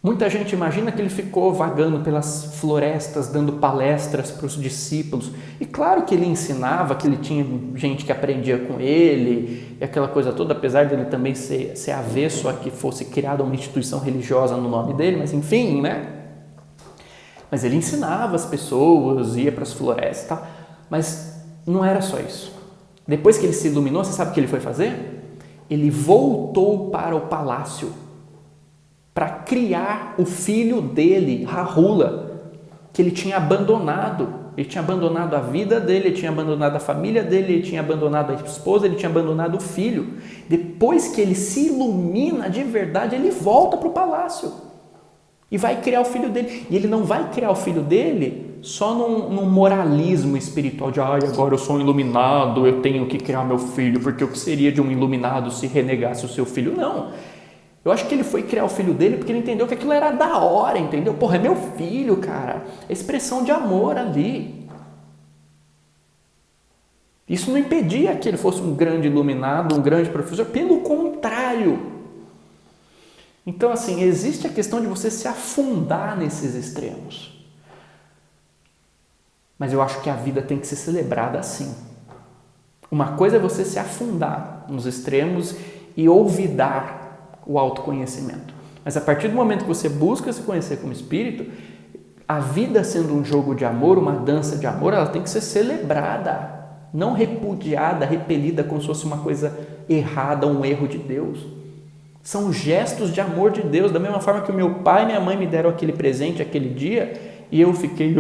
Muita gente imagina que ele ficou vagando pelas florestas, dando palestras para os discípulos. E claro que ele ensinava, que ele tinha gente que aprendia com ele, e aquela coisa toda, apesar de ele também ser avesso a que fosse criada uma instituição religiosa no nome dele, mas enfim, né? Mas ele ensinava as pessoas, ia para as florestas e tal. Mas não era só isso. Depois que ele se iluminou, você sabe o que ele foi fazer? Ele voltou para o palácio para criar o filho dele, Rahula, que ele tinha abandonado. Ele tinha abandonado a vida dele, ele tinha abandonado a família dele, ele tinha abandonado a esposa, ele tinha abandonado o filho. Depois que ele se ilumina de verdade, ele volta para o palácio e vai criar o filho dele. E ele não vai criar o filho dele só num moralismo espiritual de agora eu sou um iluminado, eu tenho que criar meu filho, porque o que seria de um iluminado se renegasse o seu filho? Não. Eu acho que ele foi criar o filho dele porque ele entendeu que aquilo era da hora, entendeu? Porra, é meu filho, cara. É expressão de amor ali. Isso não impedia que ele fosse um grande iluminado, um grande professor. Pelo contrário. Então, assim, existe a questão de você se afundar nesses extremos. Mas eu acho que a vida tem que ser celebrada assim. Uma coisa é você se afundar nos extremos e olvidar o autoconhecimento. Mas a partir do momento que você busca se conhecer como espírito, a vida sendo um jogo de amor, uma dança de amor, ela tem que ser celebrada, não repudiada, repelida como se fosse uma coisa errada, um erro de Deus. São gestos de amor de Deus, da mesma forma que o meu pai e minha mãe me deram aquele presente aquele dia e eu fiquei...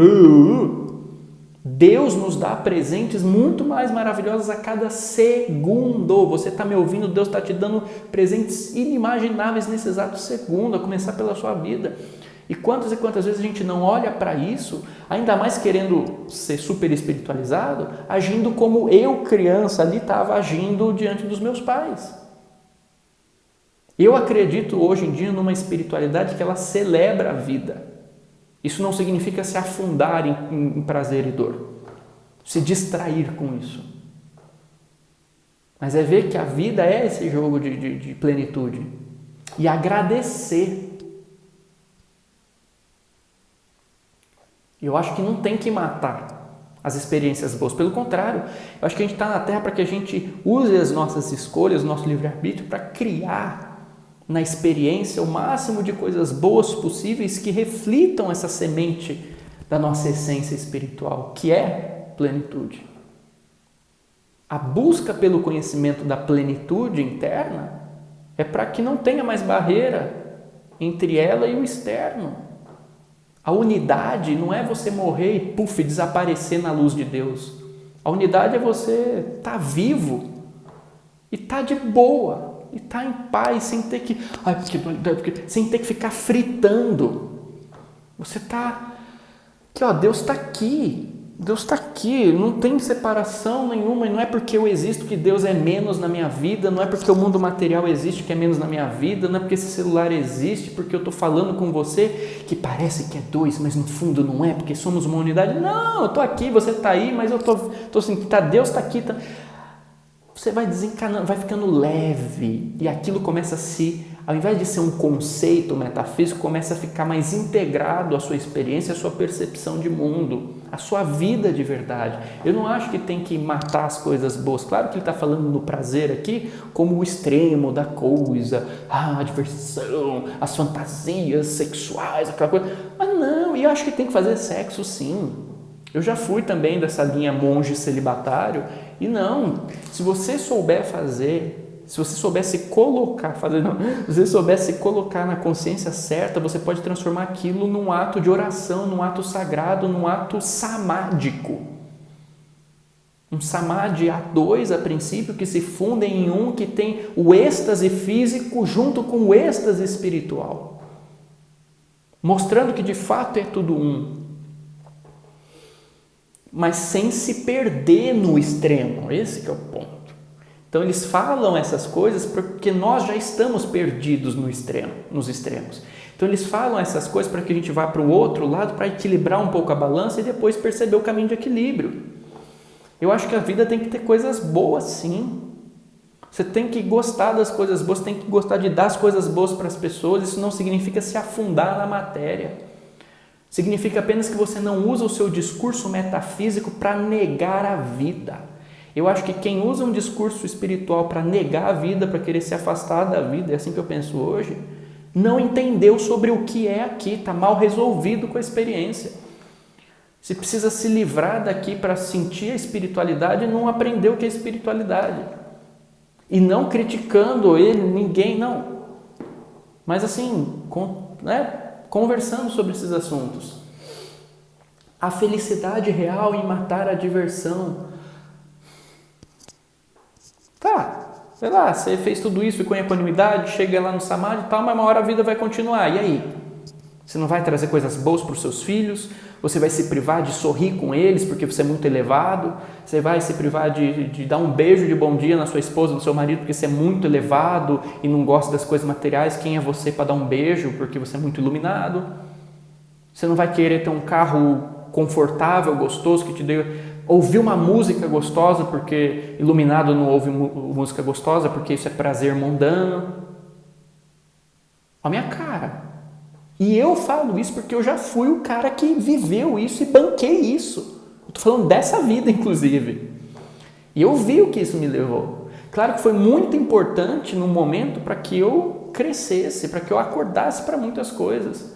Deus nos dá presentes muito mais maravilhosos a cada segundo. Você está me ouvindo, Deus está te dando presentes inimagináveis nesse exato segundo, a começar pela sua vida. E quantas vezes a gente não olha para isso, ainda mais querendo ser super espiritualizado, agindo como eu, criança, ali estava agindo diante dos meus pais. Eu acredito hoje em dia numa espiritualidade que ela celebra a vida. Isso não significa se afundar em prazer e dor, se distrair com isso. Mas é ver que a vida é esse jogo de plenitude e agradecer. Eu acho que não tem que matar as experiências boas, pelo contrário, eu acho que a gente está na Terra para que a gente use as nossas escolhas, nosso livre-arbítrio para criar na experiência o máximo de coisas boas possíveis que reflitam essa semente da nossa essência espiritual, que é plenitude. A busca pelo conhecimento da plenitude interna é para que não tenha mais barreira entre ela e o externo. A unidade não é você morrer e desaparecer na luz de Deus. A unidade é você estar vivo e estar de boa. E estar em paz, sem ter que... sem ter que ficar fritando. Você está... Deus está aqui. Deus está aqui. Não tem separação nenhuma. E não é porque eu existo que Deus é menos na minha vida. Não é porque o mundo material existe que é menos na minha vida. Não é porque esse celular existe, porque eu estou falando com você, que parece que é dois, mas no fundo não é, porque somos uma unidade. Não, eu estou aqui, você está aí, mas eu estou assim, Deus está aqui. Você vai desencanando, vai ficando leve e aquilo começa a ao invés de ser um conceito metafísico, começa a ficar mais integrado à sua experiência, à sua percepção de mundo, à sua vida de verdade. Eu não acho que tem que matar as coisas boas. Claro que ele está falando no prazer aqui como o extremo da coisa, a diversão, as fantasias sexuais, aquela coisa. Mas não, e eu acho que tem que fazer sexo sim. Eu já fui também dessa linha monge celibatário e não, se você souber fazer, se você souber se colocar, se você souber se colocar na consciência certa, você pode transformar aquilo num ato de oração, num ato sagrado, num ato samádico. Um samadhi a dois, a princípio, que se fundem em um, que tem o êxtase físico junto com o êxtase espiritual, mostrando que de fato é tudo um, mas sem se perder no extremo. Esse que é o ponto. Então eles falam essas coisas porque nós já estamos perdidos no extremo, nos extremos. Então eles falam essas coisas para que a gente vá para o outro lado, para equilibrar um pouco a balança e depois perceber o caminho de equilíbrio. Eu acho que a vida tem que ter coisas boas, sim. Você tem que gostar das coisas boas, você tem que gostar de dar as coisas boas para as pessoas. Isso não significa se afundar na matéria. Significa apenas que você não usa o seu discurso metafísico para negar a vida. Eu acho que quem usa um discurso espiritual para negar a vida, para querer se afastar da vida, é assim que eu penso hoje, não entendeu sobre o que é aqui, está mal resolvido com a experiência. Se precisa se livrar daqui para sentir a espiritualidade, não aprendeu o que é espiritualidade. E não criticando ele, ninguém, não. Mas assim, conversando sobre esses assuntos. A felicidade real em matar a diversão. Tá, sei lá, você fez tudo isso, ficou em equanimidade, chega lá no samadhi e tal, mas uma hora a vida vai continuar. E aí? Você não vai trazer coisas boas para os seus filhos? Você vai se privar de sorrir com eles porque você é muito elevado? Você vai se privar de dar um beijo de bom dia na sua esposa, no seu marido, porque você é muito elevado e não gosta das coisas materiais? Quem é você para dar um beijo porque você é muito iluminado? Você não vai querer ter um carro confortável, gostoso, que te dê... Ouvir uma música gostosa, porque iluminado não ouve música gostosa, porque isso é prazer mundano. A minha cara. E eu falo isso porque eu já fui o cara que viveu isso e banquei isso. Estou falando dessa vida, inclusive. E eu vi o que isso me levou. Claro que foi muito importante no momento para que eu crescesse, para que eu acordasse para muitas coisas.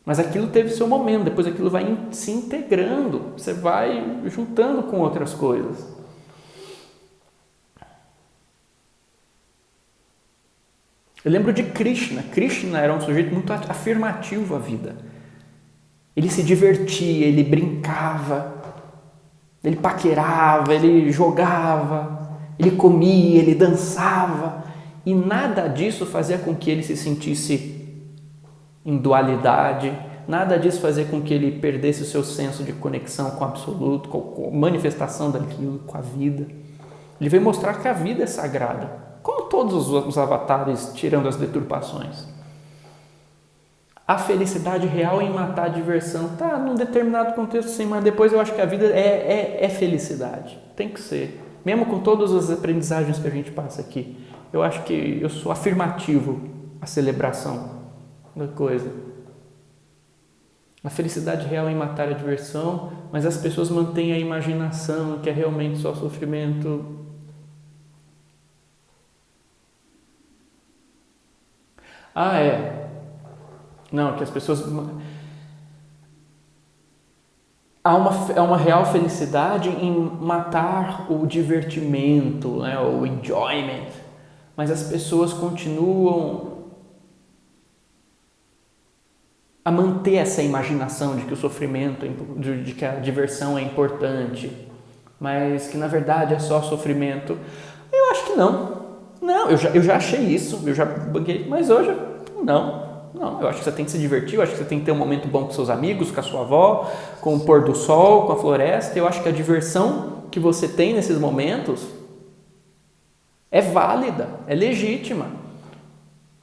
Mas aquilo teve seu momento, depois aquilo vai se integrando, você vai juntando com outras coisas. Eu lembro de Krishna. Krishna era um sujeito muito afirmativo à vida. Ele se divertia, ele brincava, ele paquerava, ele jogava, ele comia, ele dançava. E nada disso fazia com que ele se sentisse em dualidade, nada disso fazia com que ele perdesse o seu senso de conexão com o absoluto, com a manifestação daquilo, com a vida. Ele veio mostrar que a vida é sagrada, como todos os avatares, tirando as deturpações. A felicidade real em matar a diversão, tá, num determinado contexto sim, mas depois eu acho que a vida é felicidade, tem que ser. Mesmo com todas as aprendizagens que a gente passa aqui, eu acho que eu sou afirmativo à celebração da coisa. A felicidade real em matar a diversão, mas as pessoas mantêm a imaginação que é realmente só sofrimento. Não, que as pessoas... Há uma real felicidade em matar o divertimento, né, o enjoyment, mas as pessoas continuam a manter essa imaginação de que o sofrimento, de que a diversão é importante, mas que na verdade é só sofrimento. Eu acho que não. Não, eu já achei isso, eu já banquei, mas hoje não. Eu acho que você tem que se divertir, eu acho que você tem que ter um momento bom com seus amigos, com a sua avó, com o pôr do sol, com a floresta. Eu acho que a diversão que você tem nesses momentos é válida, é legítima.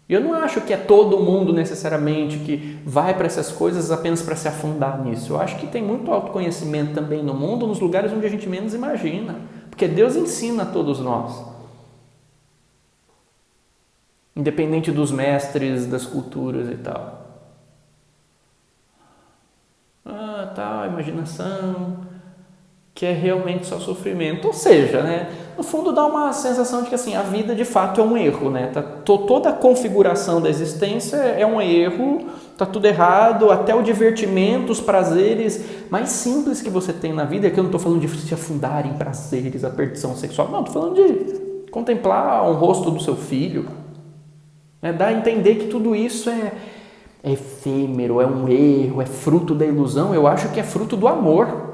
Eu não acho que é todo mundo necessariamente que vai para essas coisas apenas para se afundar nisso. Eu acho que tem muito autoconhecimento também no mundo, nos lugares onde a gente menos imagina. Porque Deus ensina a todos nós. Independente dos mestres, das culturas e tal. Imaginação, que é realmente só sofrimento. Ou seja, né, no fundo dá uma sensação de que assim, a vida de fato é um erro, né? Toda a configuração da existência é um erro, está tudo errado, até o divertimento, os prazeres mais simples que você tem na vida, que eu não estou falando de se afundar em prazeres, a perdição sexual, não, estou falando de contemplar o rosto do seu filho, né? Dar a entender que tudo isso é efêmero, é um erro, é fruto da ilusão. Eu acho que é fruto do amor.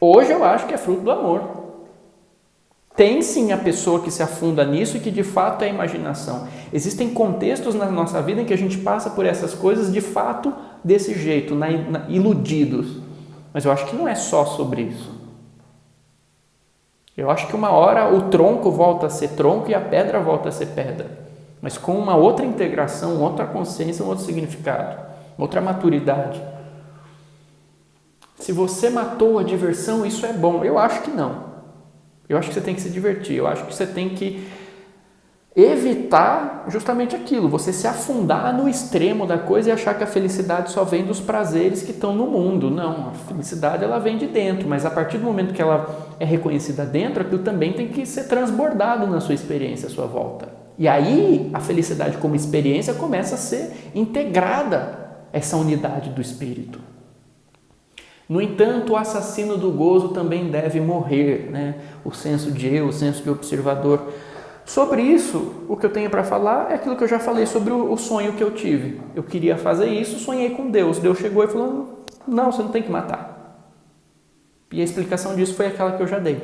Hoje eu acho que é fruto do amor. Tem sim a pessoa que se afunda nisso e que de fato é a imaginação. Existem contextos na nossa vida em que a gente passa por essas coisas de fato desse jeito, iludidos. Mas eu acho que não é só sobre isso. Eu acho que uma hora o tronco volta a ser tronco e a pedra volta a ser pedra. Mas com uma outra integração, outra consciência, um outro significado, outra maturidade. Se você matou a diversão, isso é bom. Eu acho que não. Eu acho que você tem que se divertir. Eu acho que você tem que evitar justamente aquilo. Você se afundar no extremo da coisa e achar que a felicidade só vem dos prazeres que estão no mundo. Não, a felicidade ela vem de dentro. Mas a partir do momento que ela é reconhecida dentro, aquilo também tem que ser transbordado na sua experiência, à sua volta. E aí a felicidade como experiência começa a ser integrada a essa unidade do espírito. No entanto, o assassino do gozo também deve morrer, né? O senso de eu, o senso de observador. Sobre isso, o que eu tenho para falar é aquilo que eu já falei sobre o sonho que eu tive. Eu queria fazer isso, sonhei com Deus. Deus chegou e falou, não, você não tem que matar. E a explicação disso foi aquela que eu já dei.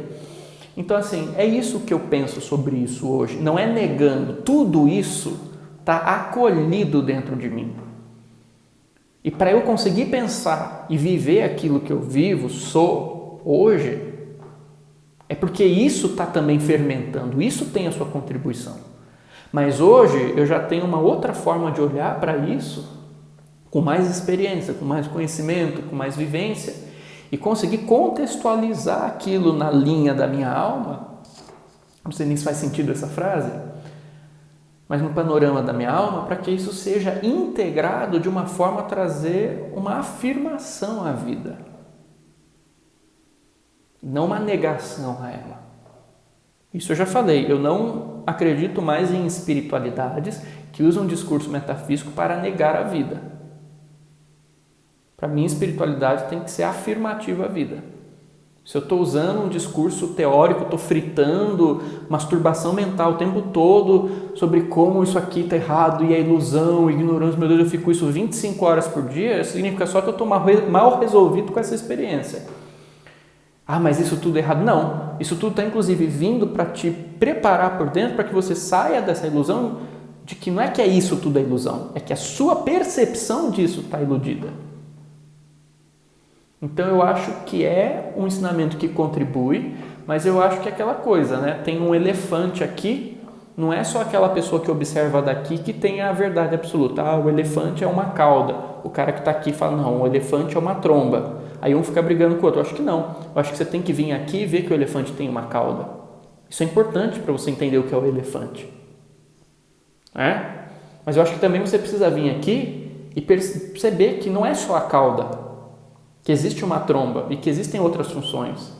Então, assim, é isso que eu penso sobre isso hoje. Não é negando, tudo isso está acolhido dentro de mim. E para eu conseguir pensar e viver aquilo que eu vivo, sou hoje, é porque isso está também fermentando, isso tem a sua contribuição. Mas hoje eu já tenho uma outra forma de olhar para isso, com mais experiência, com mais conhecimento, com mais vivência, e conseguir contextualizar aquilo na linha da minha alma. Não sei nem se faz sentido essa frase, mas no panorama da minha alma, para que isso seja integrado de uma forma a trazer uma afirmação à vida, não uma negação a ela. Isso eu já falei, eu não acredito mais em espiritualidades que usam discurso metafísico para negar a vida. Para mim, espiritualidade tem que ser afirmativa à vida. Se eu estou usando um discurso teórico, estou fritando masturbação mental o tempo todo sobre como isso aqui está errado e é ilusão, ignorância, meu Deus, eu fico isso 25 horas por dia, significa só que eu estou mal resolvido com essa experiência. Ah, mas isso tudo é errado? Não, isso tudo está inclusive vindo para te preparar por dentro para que você saia dessa ilusão de que não é que é isso tudo é ilusão, é que a sua percepção disso está iludida. Então eu acho que é um ensinamento que contribui, mas eu acho que é aquela coisa, né? Tem um elefante aqui, não é só aquela pessoa que observa daqui que tem a verdade absoluta. Ah, o elefante é uma cauda. O cara que está aqui fala, não, o elefante é uma tromba. Aí um fica brigando com o outro. Eu acho que não. Eu acho que você tem que vir aqui e ver que o elefante tem uma cauda. Isso é importante para você entender o que é o elefante. Mas eu acho que também você precisa vir aqui e perceber que não é só a cauda, que existe uma tromba e que existem outras funções.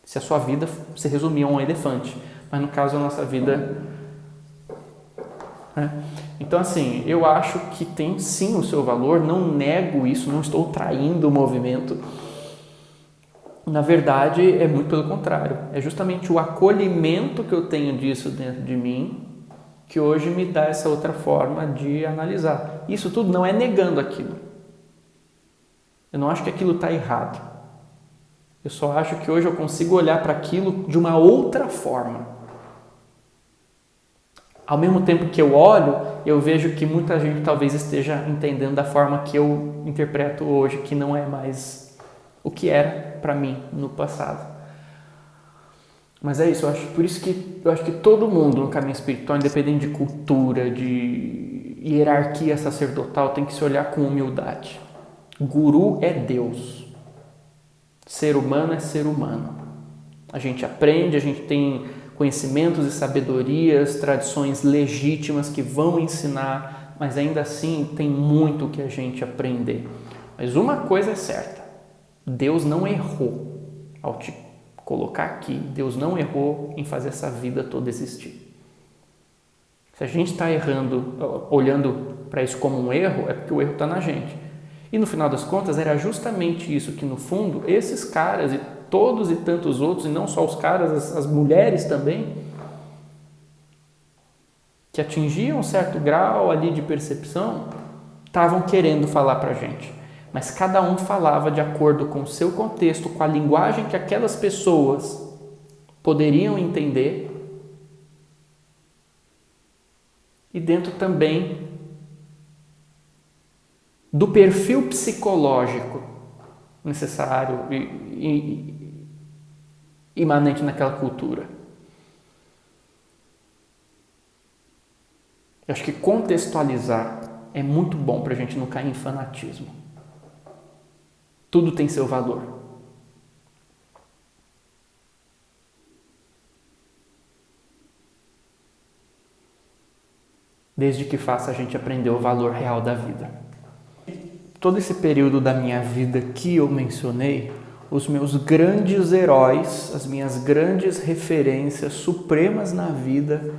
Se a sua vida se resumir a um elefante, mas no caso a nossa vida... Então assim, eu acho que tem sim o seu valor, não nego isso, não estou traindo o movimento. Na verdade, é muito pelo contrário. É justamente o acolhimento que eu tenho disso dentro de mim que hoje me dá essa outra forma de analisar. Isso tudo não é negando aquilo. Eu não acho que aquilo está errado. Eu só acho que hoje eu consigo olhar para aquilo de uma outra forma. Ao mesmo tempo que eu olho, eu vejo que muita gente talvez esteja entendendo da forma que eu interpreto hoje, que não é mais o que era para mim no passado. Mas é isso, por isso que eu acho que todo mundo no caminho espiritual, independente de cultura, de hierarquia sacerdotal, tem que se olhar com humildade. Guru é Deus, ser humano é ser humano. A gente aprende, a gente tem conhecimentos e sabedorias, tradições legítimas que vão ensinar, mas ainda assim tem muito que a gente aprender. Mas uma coisa é certa, Deus não errou ao te colocar aqui, Deus não errou em fazer essa vida toda existir. Se a gente está errando, olhando para isso como um erro, é porque o erro está na gente. E no final das contas era justamente isso que no fundo esses caras e todos e tantos outros, e não só os caras, as mulheres também, que atingiam um certo grau ali de percepção, estavam querendo falar para a gente. mas cada um falava de acordo com o seu contexto, com a linguagem que aquelas pessoas poderiam entender, e dentro também do perfil psicológico necessário e imanente naquela cultura. Eu acho que contextualizar é muito bom para a gente não cair em fanatismo. Tudo tem seu valor. Desde que faça a gente aprender o valor real da vida. Todo esse período da minha vida que eu mencionei, os meus grandes heróis, as minhas grandes referências supremas na vida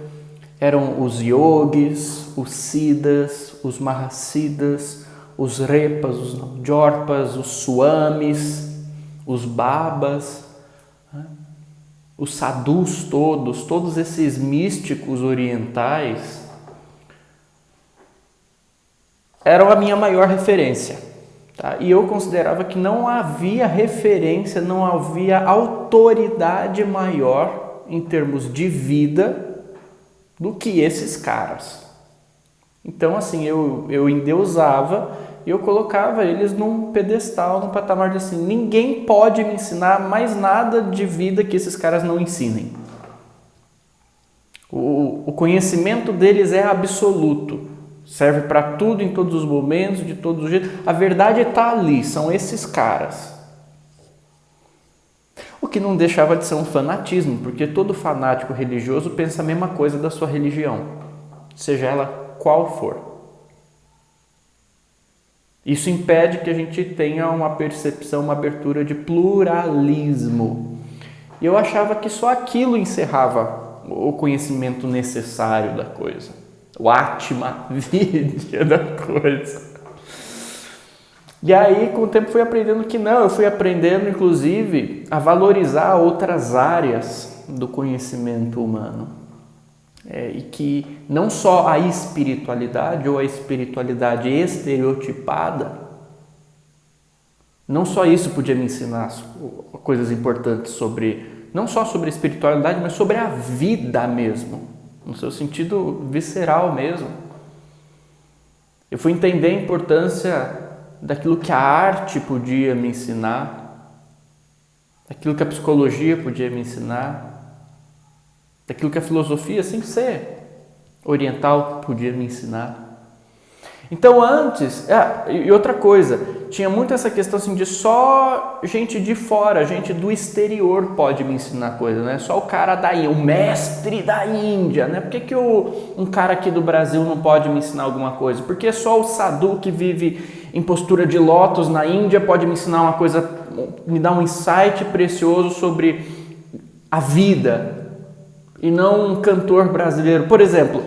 eram os yogis, os siddhas, os mahasiddhas, os repas, os naujorpas, os swamis, os babas, os sadhus todos esses místicos orientais eram a minha maior referência. Tá? E eu considerava que não havia referência, não havia autoridade maior em termos de vida do que esses caras. Então, assim, eu endeusava e eu colocava eles num pedestal, num patamar de assim, ninguém pode me ensinar mais nada de vida que esses caras não ensinem. O conhecimento deles é absoluto. Serve para tudo, em todos os momentos, de todos os jeitos. A verdade está ali, são esses caras. O que não deixava de ser um fanatismo, porque todo fanático religioso pensa a mesma coisa da sua religião, seja ela qual for. Isso impede que a gente tenha uma percepção, uma abertura de pluralismo. E eu achava que só aquilo encerrava o conhecimento necessário da coisa. O Atma Vidya da coisa. E aí, com o tempo, fui aprendendo que não, eu fui aprendendo, inclusive, a valorizar outras áreas do conhecimento humano. E que não só a espiritualidade ou a espiritualidade estereotipada, não só isso podia me ensinar coisas importantes sobre, não só sobre a espiritualidade, mas sobre a vida mesmo. No seu sentido visceral mesmo. Eu fui entender a importância daquilo que a arte podia me ensinar, daquilo que a psicologia podia me ensinar, daquilo que a filosofia, sem ser oriental, podia me ensinar. Então antes, e outra coisa, tinha muito essa questão assim, de só gente de fora, gente do exterior pode me ensinar coisa, né? Só o cara da Índia, o mestre da Índia, né? Por que um cara aqui do Brasil não pode me ensinar alguma coisa? Porque só o sadhu que vive em postura de lótus na Índia pode me ensinar uma coisa, me dar um insight precioso sobre a vida, e não um cantor brasileiro. Por exemplo,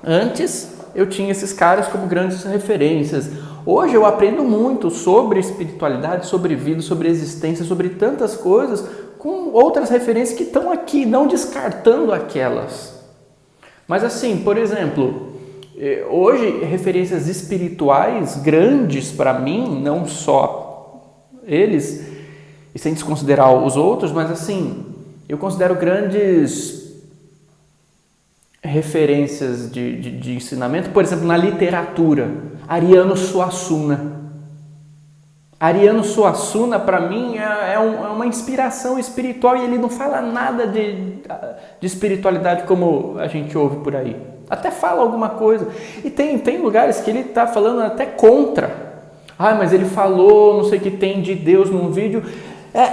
antes eu tinha esses caras como grandes referências. Hoje eu aprendo muito sobre espiritualidade, sobre vida, sobre existência, sobre tantas coisas, com outras referências que estão aqui, não descartando aquelas. Mas assim, por exemplo, hoje referências espirituais grandes para mim, não só eles, e sem desconsiderar os outros, mas assim, eu considero grandes referências de ensinamento, por exemplo, na literatura, Ariano Suassuna. Ariano Suassuna, para mim, é uma inspiração espiritual, e ele não fala nada de espiritualidade como a gente ouve por aí. Até fala alguma coisa. E tem lugares que ele está falando até contra. Mas ele falou não sei o que tem de Deus num vídeo.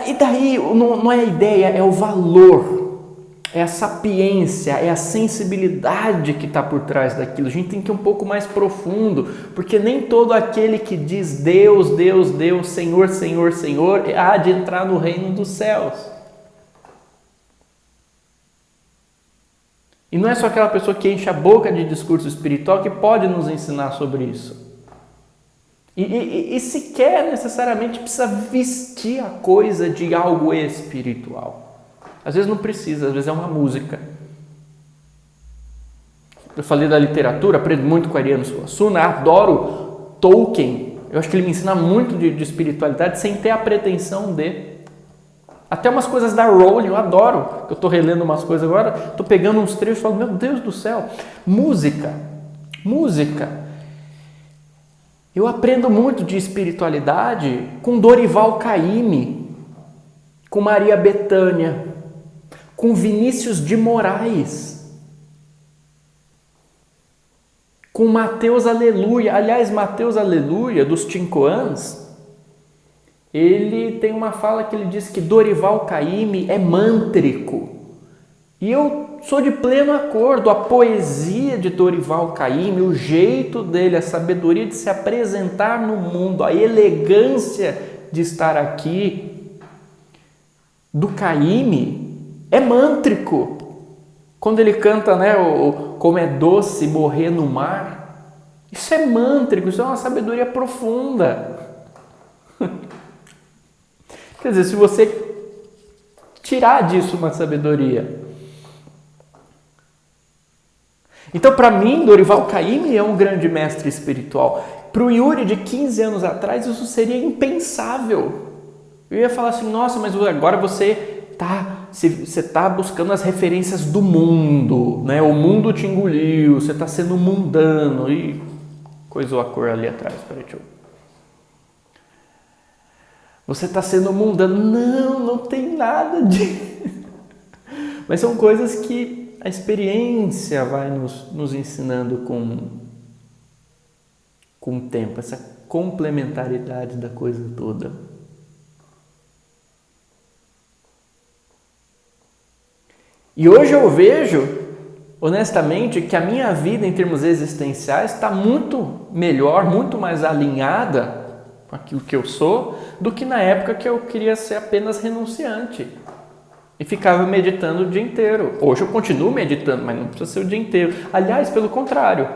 E daí não é a ideia, é o valor. É a sapiência, é a sensibilidade que está por trás daquilo. A gente tem que ir um pouco mais profundo, porque nem todo aquele que diz Deus, Deus, Deus, Senhor, Senhor, Senhor, há de entrar no reino dos céus. E não é só aquela pessoa que enche a boca de discurso espiritual que pode nos ensinar sobre isso. E sequer necessariamente precisa vestir a coisa de algo espiritual. Às vezes não precisa, às vezes é uma música. Eu falei da literatura, aprendo muito com Ariano Suassuna, adoro Tolkien, Eu acho que ele me ensina muito de espiritualidade sem ter a pretensão de. Até umas coisas da Rowling, eu adoro. Eu estou relendo umas coisas agora, estou pegando uns trechos e falo, meu Deus do céu, música. Eu aprendo muito de espiritualidade com Dorival Caymmi, com Maria Bethânia, com Vinícius de Moraes, com Mateus Aleluia. Aliás, Mateus Aleluia, dos Tincoãs, ele tem uma fala que ele diz que Dorival Caymmi é mântrico. E eu sou de pleno acordo. A poesia de Dorival Caymmi, o jeito dele, a sabedoria de se apresentar no mundo, a elegância de estar aqui, do Caymmi, é mântrico. Quando ele canta, né, como é doce morrer no mar, isso é mântrico, isso é uma sabedoria profunda. Quer dizer, se você tirar disso uma sabedoria. Então, para mim, Dorival Caymmi é um grande mestre espiritual. Para o Yuri, de 15 anos atrás, isso seria impensável. Eu ia falar assim, nossa, mas agora você está buscando as referências do mundo, né? O mundo te engoliu, você está sendo mundano. E coisou a cor ali atrás, peraí, deixa eu... Você está sendo mundano. Não tem nada de... Mas são coisas que a experiência vai nos ensinando com o tempo, essa complementaridade da coisa toda. E hoje eu vejo, honestamente, que a minha vida em termos existenciais está muito melhor, muito mais alinhada com aquilo que eu sou, do que na época que eu queria ser apenas renunciante e ficava meditando o dia inteiro. Hoje eu continuo meditando, mas não precisa ser o dia inteiro. Aliás, pelo contrário,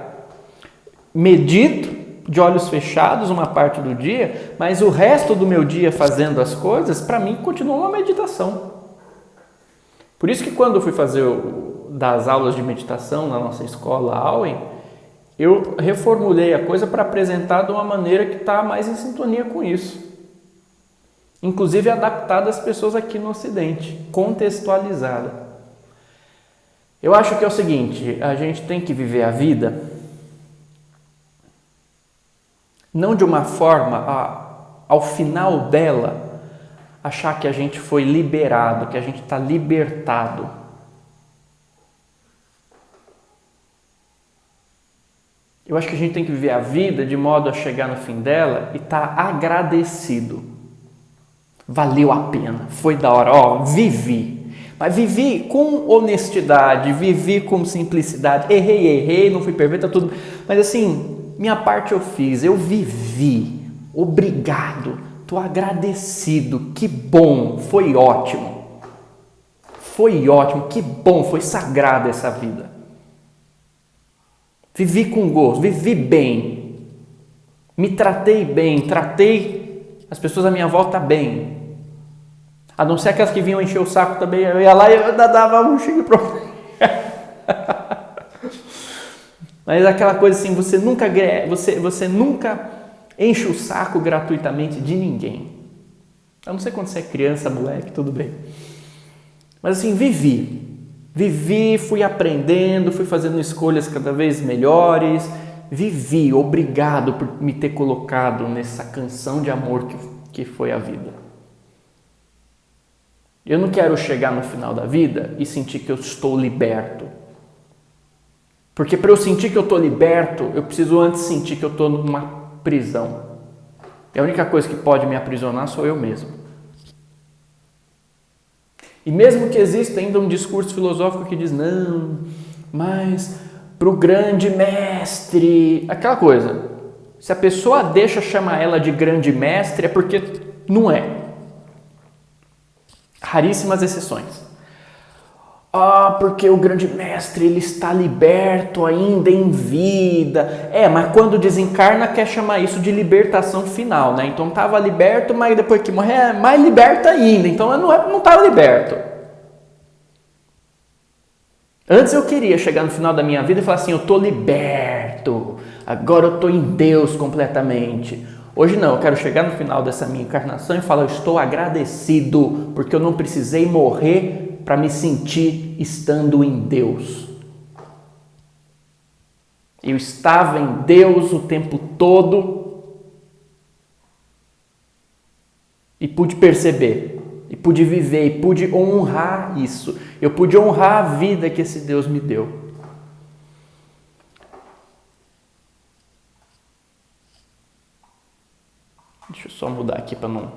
medito de olhos fechados uma parte do dia, mas o resto do meu dia fazendo as coisas, para mim, continua uma meditação. Por isso que quando eu fui fazer das aulas de meditação na nossa escola Auen, eu reformulei a coisa para apresentar de uma maneira que está mais em sintonia com isso. Inclusive adaptada às pessoas aqui no Ocidente, contextualizada. Eu acho que é o seguinte, a gente tem que viver a vida não de uma forma, ao final dela, achar que a gente foi liberado, que a gente está libertado. Eu acho que a gente tem que viver a vida de modo a chegar no fim dela e estar agradecido. Valeu a pena, foi da hora, vivi. Mas vivi com honestidade, vivi com simplicidade. Errei, não fui perfeito, tudo. Mas assim, minha parte eu fiz, eu vivi. Obrigado, estou agradecido, que bom, foi ótimo. Que bom, foi sagrada essa vida. Vivi com gosto, vivi bem, me tratei bem, tratei as pessoas à minha volta bem. A não ser aquelas que vinham encher o saco também, eu ia lá e eu dava um xingue pro... Mas aquela coisa assim, você nunca enche o saco gratuitamente de ninguém. A não ser quando você é criança, moleque, tudo bem. Mas assim, vivi, fui aprendendo, fui fazendo escolhas cada vez melhores, vivi, obrigado por me ter colocado nessa canção de amor que foi a vida. Eu não quero chegar no final da vida e sentir que eu estou liberto. Porque para eu sentir que eu estou liberto, eu preciso antes sentir que eu estou numa prisão. E a única coisa que pode me aprisionar sou eu mesmo. E mesmo que exista ainda um discurso filosófico que diz, não, mas para o grande mestre, aquela coisa, se a pessoa deixa chamar ela de grande mestre é porque não é. Raríssimas exceções. Porque o grande mestre ele está liberto ainda em vida. Mas quando desencarna quer chamar isso de libertação final, né? Então estava liberto, mas depois que morrer é mais liberto ainda. Então não estava liberto. Antes eu queria chegar no final da minha vida e falar assim, eu estou liberto, agora eu estou em Deus completamente. Hoje não, eu quero chegar no final dessa minha encarnação e falar, eu estou agradecido, porque eu não precisei morrer para me sentir estando em Deus. Eu estava em Deus o tempo todo e pude perceber, e pude viver, e pude honrar isso. Eu pude honrar a vida que esse Deus me deu. Deixa eu só mudar aqui para não...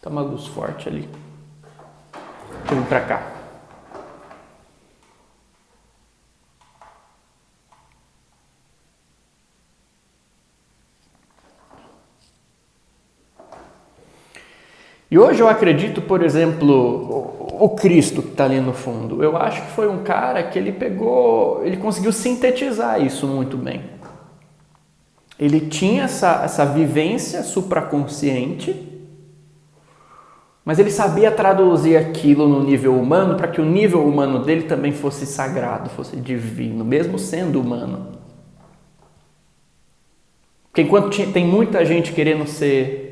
Tá uma luz forte ali. Deixa eu vir para cá. E hoje eu acredito, por exemplo, o Cristo que está ali no fundo. Eu acho que foi um cara que ele conseguiu sintetizar isso muito bem. Ele tinha essa vivência supraconsciente, mas ele sabia traduzir aquilo no nível humano para que o nível humano dele também fosse sagrado, fosse divino, mesmo sendo humano. Porque enquanto tem muita gente querendo ser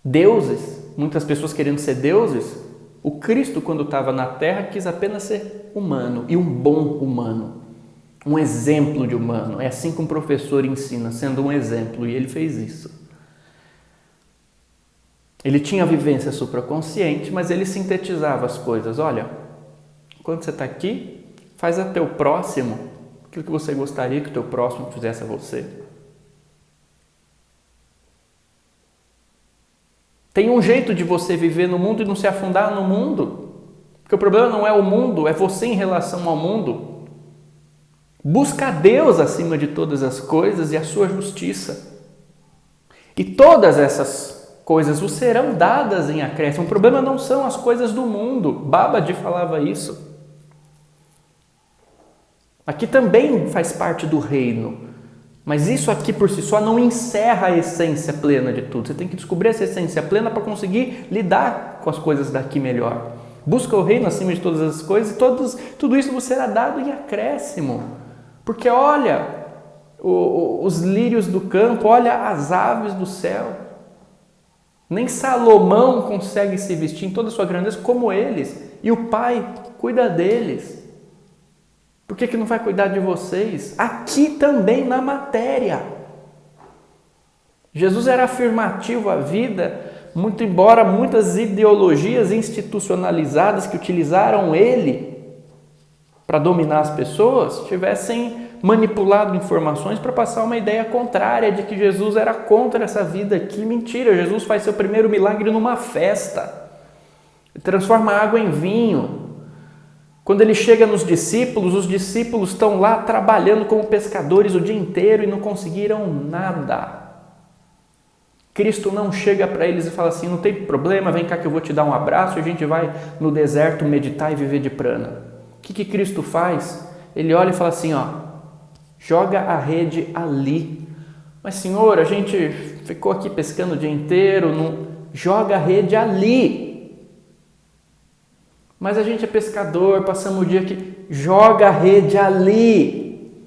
deuses, muitas pessoas querendo ser deuses, o Cristo, quando estava na Terra, quis apenas ser humano, e um bom humano, um exemplo de humano. É assim que um professor ensina, sendo um exemplo, e ele fez isso. Ele tinha a vivência supraconsciente, mas ele sintetizava as coisas. Olha, quando você está aqui, faz a teu próximo aquilo que você gostaria que o teu próximo fizesse a você. Tem um jeito de você viver no mundo e não se afundar no mundo. Porque o problema não é o mundo, é você em relação ao mundo. Busca Deus acima de todas as coisas e a sua justiça. E todas essas coisas vos serão dadas em acréscimo. O problema não são as coisas do mundo. Babbage falava isso. Aqui também faz parte do reino. Mas isso aqui por si só não encerra a essência plena de tudo. Você tem que descobrir essa essência plena para conseguir lidar com as coisas daqui melhor. Busca o reino acima de todas as coisas e tudo isso vos será dado em acréscimo. Porque olha os lírios do campo, olha as aves do céu. Nem Salomão consegue se vestir em toda a sua grandeza como eles. E o Pai cuida deles. Por que não vai cuidar de vocês? Aqui também na matéria. Jesus era afirmativo à vida, muito embora muitas ideologias institucionalizadas que utilizaram ele para dominar as pessoas tivessem manipulado informações para passar uma ideia contrária de que Jesus era contra essa vida aqui. Mentira, Jesus faz seu primeiro milagre numa festa. Ele transforma água em vinho. Quando ele chega nos discípulos, os discípulos estão lá trabalhando como pescadores o dia inteiro e não conseguiram nada. Cristo não chega para eles e fala assim, não tem problema, vem cá que eu vou te dar um abraço e a gente vai no deserto meditar e viver de prana. O que Cristo faz? Ele olha e fala assim, joga a rede ali. Mas Senhor, a gente ficou aqui pescando o dia inteiro, joga a rede ali. Mas a gente é pescador, passamos o dia aqui, joga a rede ali.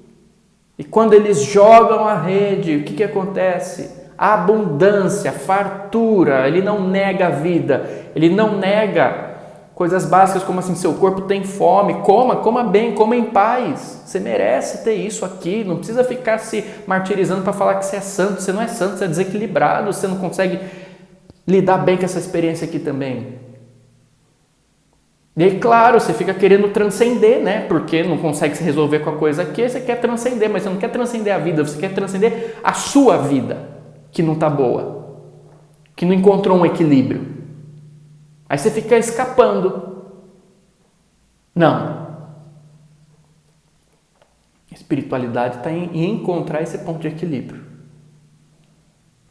E quando eles jogam a rede, o que acontece? Abundância, fartura, ele não nega a vida, ele não nega coisas básicas como assim, seu corpo tem fome, coma bem, coma em paz. Você merece ter isso aqui, não precisa ficar se martirizando para falar que você é santo, você não é santo, você é desequilibrado, você não consegue lidar bem com essa experiência aqui também. E aí, claro, você fica querendo transcender, né? Porque não consegue se resolver com a coisa aqui, você quer transcender, mas você não quer transcender a vida, você quer transcender a sua vida, que não está boa, que não encontrou um equilíbrio. Aí você fica escapando. Não. A espiritualidade está em encontrar esse ponto de equilíbrio.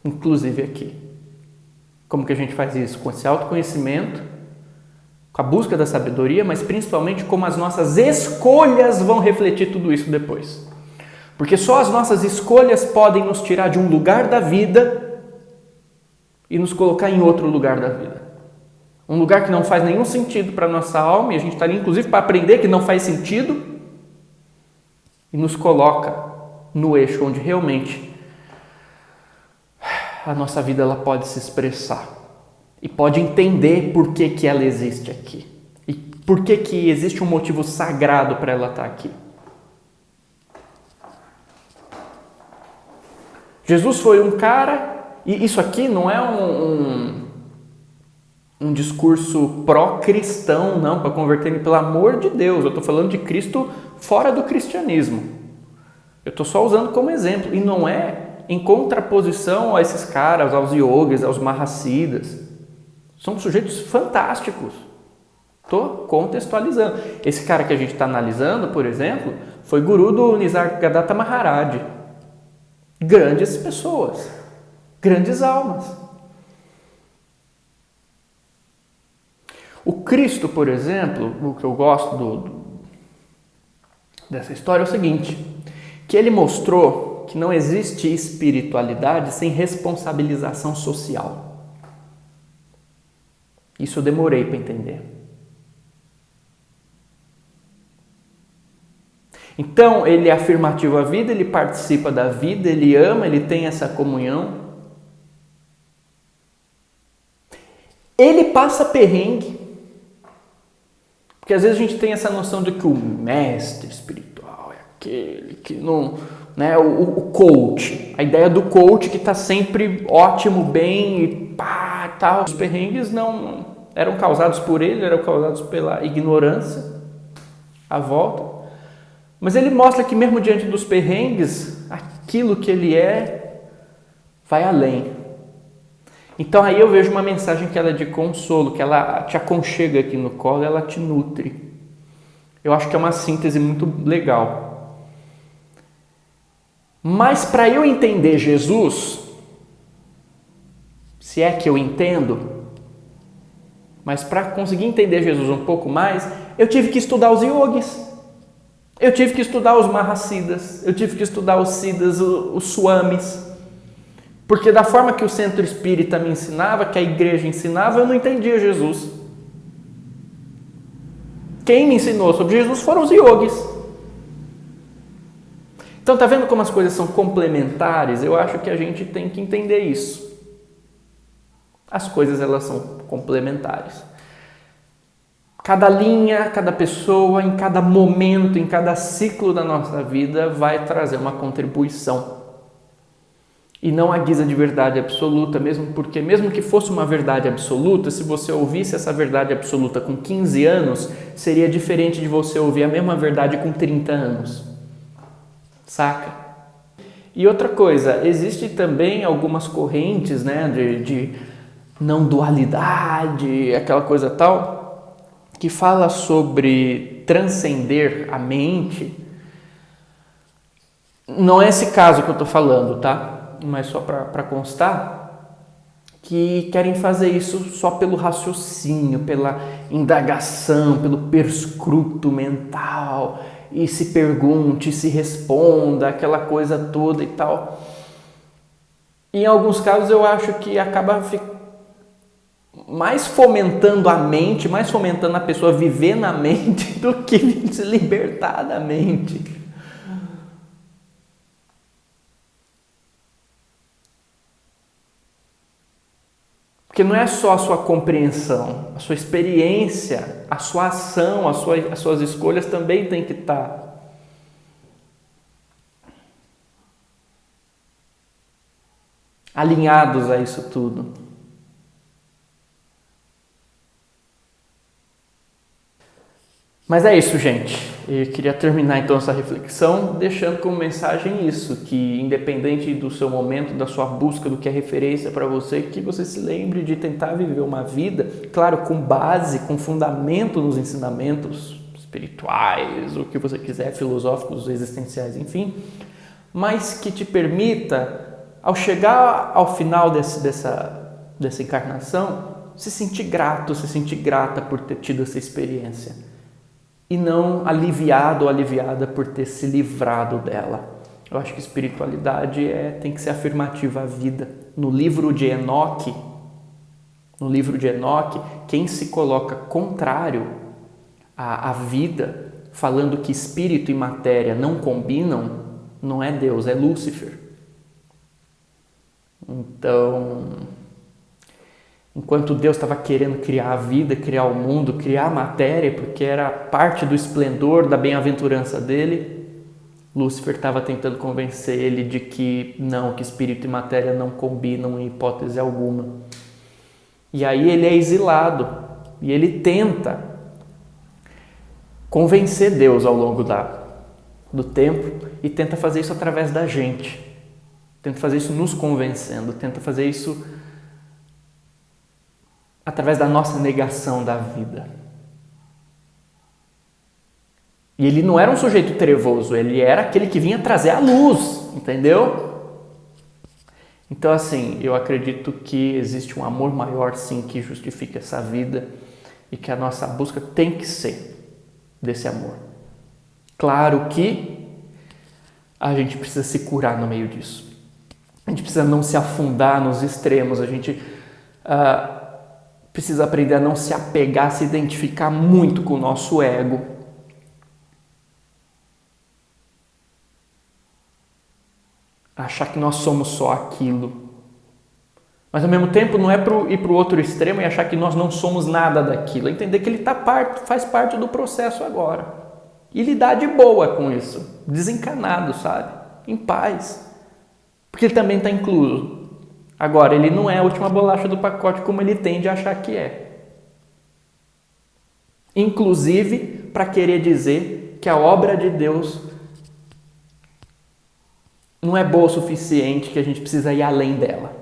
Inclusive aqui. Como que a gente faz isso? Com esse autoconhecimento, com a busca da sabedoria, mas principalmente como as nossas escolhas vão refletir tudo isso depois. Porque só as nossas escolhas podem nos tirar de um lugar da vida e nos colocar em outro lugar da vida. Um lugar que não faz nenhum sentido para a nossa alma, e a gente está ali inclusive para aprender que não faz sentido, e nos coloca no eixo onde realmente a nossa vida ela pode se expressar e pode entender por que que ela existe aqui e por que que existe um motivo sagrado para ela estar aqui. Jesus foi um cara, e isso aqui não é um discurso pró-cristão, não, para converter ele, pelo amor de Deus. Eu estou falando de Cristo fora do cristianismo. Eu estou só usando como exemplo, e não é em contraposição a esses caras, aos yogis, aos mahasiddhas. São sujeitos fantásticos. Estou contextualizando. Esse cara que a gente está analisando, por exemplo, foi guru do Nisargadatta Maharaj. Grandes pessoas, grandes almas. O Cristo, por exemplo, o que eu gosto dessa história é o seguinte, que ele mostrou que não existe espiritualidade sem responsabilização social. Isso eu demorei para entender. Então, ele é afirmativo à vida, ele participa da vida, ele ama, ele tem essa comunhão. Ele passa perrengue. Porque às vezes a gente tem essa noção de que o mestre espiritual é aquele que não... Né, o coach, a ideia do coach que está sempre ótimo, bem e pá, tal. Os perrengues não eram causados por ele, eram causados pela ignorância à volta. Mas ele mostra que mesmo diante dos perrengues, aquilo que ele é vai além. Então aí eu vejo uma mensagem que ela é de consolo, que ela te aconchega aqui no colo, ela te nutre. Eu acho que é uma síntese muito legal. Mas para eu entender Jesus, se é que eu entendo, mas para conseguir entender Jesus um pouco mais, eu tive que estudar os yogis. Eu tive que estudar os mahasiddhas, eu tive que estudar os siddhas, os swamis, porque da forma que o centro espírita me ensinava, que a igreja ensinava, eu não entendia Jesus. Quem me ensinou sobre Jesus foram os yogis. Então, tá vendo como as coisas são complementares? Eu acho que a gente tem que entender isso. As coisas, elas são complementares. Cada linha, cada pessoa, em cada momento, em cada ciclo da nossa vida vai trazer uma contribuição. E não a guisa de verdade absoluta, mesmo porque, mesmo que fosse uma verdade absoluta, se você ouvisse essa verdade absoluta com 15 anos, seria diferente de você ouvir a mesma verdade com 30 anos. Saca? E outra coisa, existe também algumas correntes, né, de não dualidade, aquela coisa tal, que fala sobre transcender a mente. Não é esse caso que eu estou falando, tá? Mas só para constar, que querem fazer isso só pelo raciocínio, pela indagação, pelo perscruto mental, e se pergunte, se responda, aquela coisa toda e tal. E em alguns casos eu acho que acaba mais fomentando a mente, mais fomentando a pessoa viver na mente do que se libertar da mente. Porque não é só a sua compreensão, a sua experiência, a sua ação, as suas escolhas também tem que estar alinhados a isso tudo. Mas é isso, gente. Eu queria terminar então essa reflexão deixando como mensagem isso, que independente do seu momento, da sua busca, do que é referência para você, que você se lembre de tentar viver uma vida, claro, com base, com fundamento nos ensinamentos espirituais, o que você quiser, filosóficos, existenciais, enfim, mas que te permita, ao chegar ao final dessa encarnação, se sentir grato, se sentir grata por ter tido essa experiência. E não aliviado ou aliviada por ter se livrado dela. Eu acho que espiritualidade tem que ser afirmativa à vida. No livro de Enoque, quem se coloca contrário à vida, falando que espírito e matéria não combinam, não é Deus, é Lúcifer. Então, enquanto Deus estava querendo criar a vida, criar o mundo, criar a matéria, porque era parte do esplendor, da bem-aventurança dele, Lúcifer estava tentando convencer ele de que não, que espírito e matéria não combinam em hipótese alguma. E aí ele é exilado e ele tenta convencer Deus ao longo do tempo e tenta fazer isso através da gente. Tenta fazer isso nos convencendo, tenta fazer isso através da nossa negação da vida. E ele não era um sujeito trevoso, ele era aquele que vinha trazer a luz, entendeu? Então, assim, eu acredito que existe um amor maior, sim, que justifica essa vida e que a nossa busca tem que ser desse amor. Claro que a gente precisa se curar no meio disso. A gente precisa não se afundar nos extremos, a gente precisa aprender a não se apegar, se identificar muito com o nosso ego. Achar que nós somos só aquilo. Mas ao mesmo tempo não é ir para o outro extremo e achar que nós não somos nada daquilo. É entender que ele faz parte do processo agora. E lidar de boa com isso. Desencanado, sabe? Em paz. Porque ele também está incluso. Agora, ele não é a última bolacha do pacote como ele tende a achar que é. Inclusive, para querer dizer que a obra de Deus não é boa o suficiente, que a gente precisa ir além dela.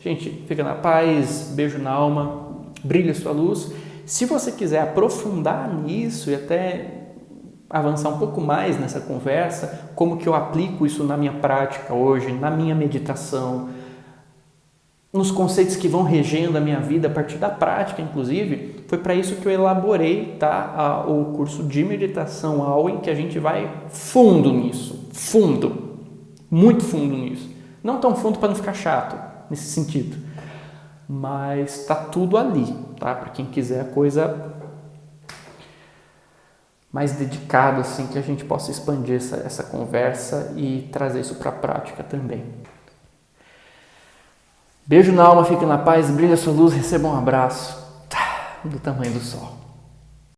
Gente, fica na paz, beijo na alma, brilha sua luz. Se você quiser aprofundar nisso e até avançar um pouco mais nessa conversa, como que eu aplico isso na minha prática hoje, na minha meditação, nos conceitos que vão regendo a minha vida a partir da prática, inclusive, foi para isso que eu elaborei, tá, o curso de meditação All-in, que a gente vai fundo nisso, muito fundo nisso. Não tão fundo para não ficar chato, nesse sentido. Mas está tudo ali, tá? Para quem quiser coisa mais dedicada, assim, que a gente possa expandir essa conversa e trazer isso para a prática também. Beijo na alma, fique na paz, brilha sua luz, receba um abraço do tamanho do sol.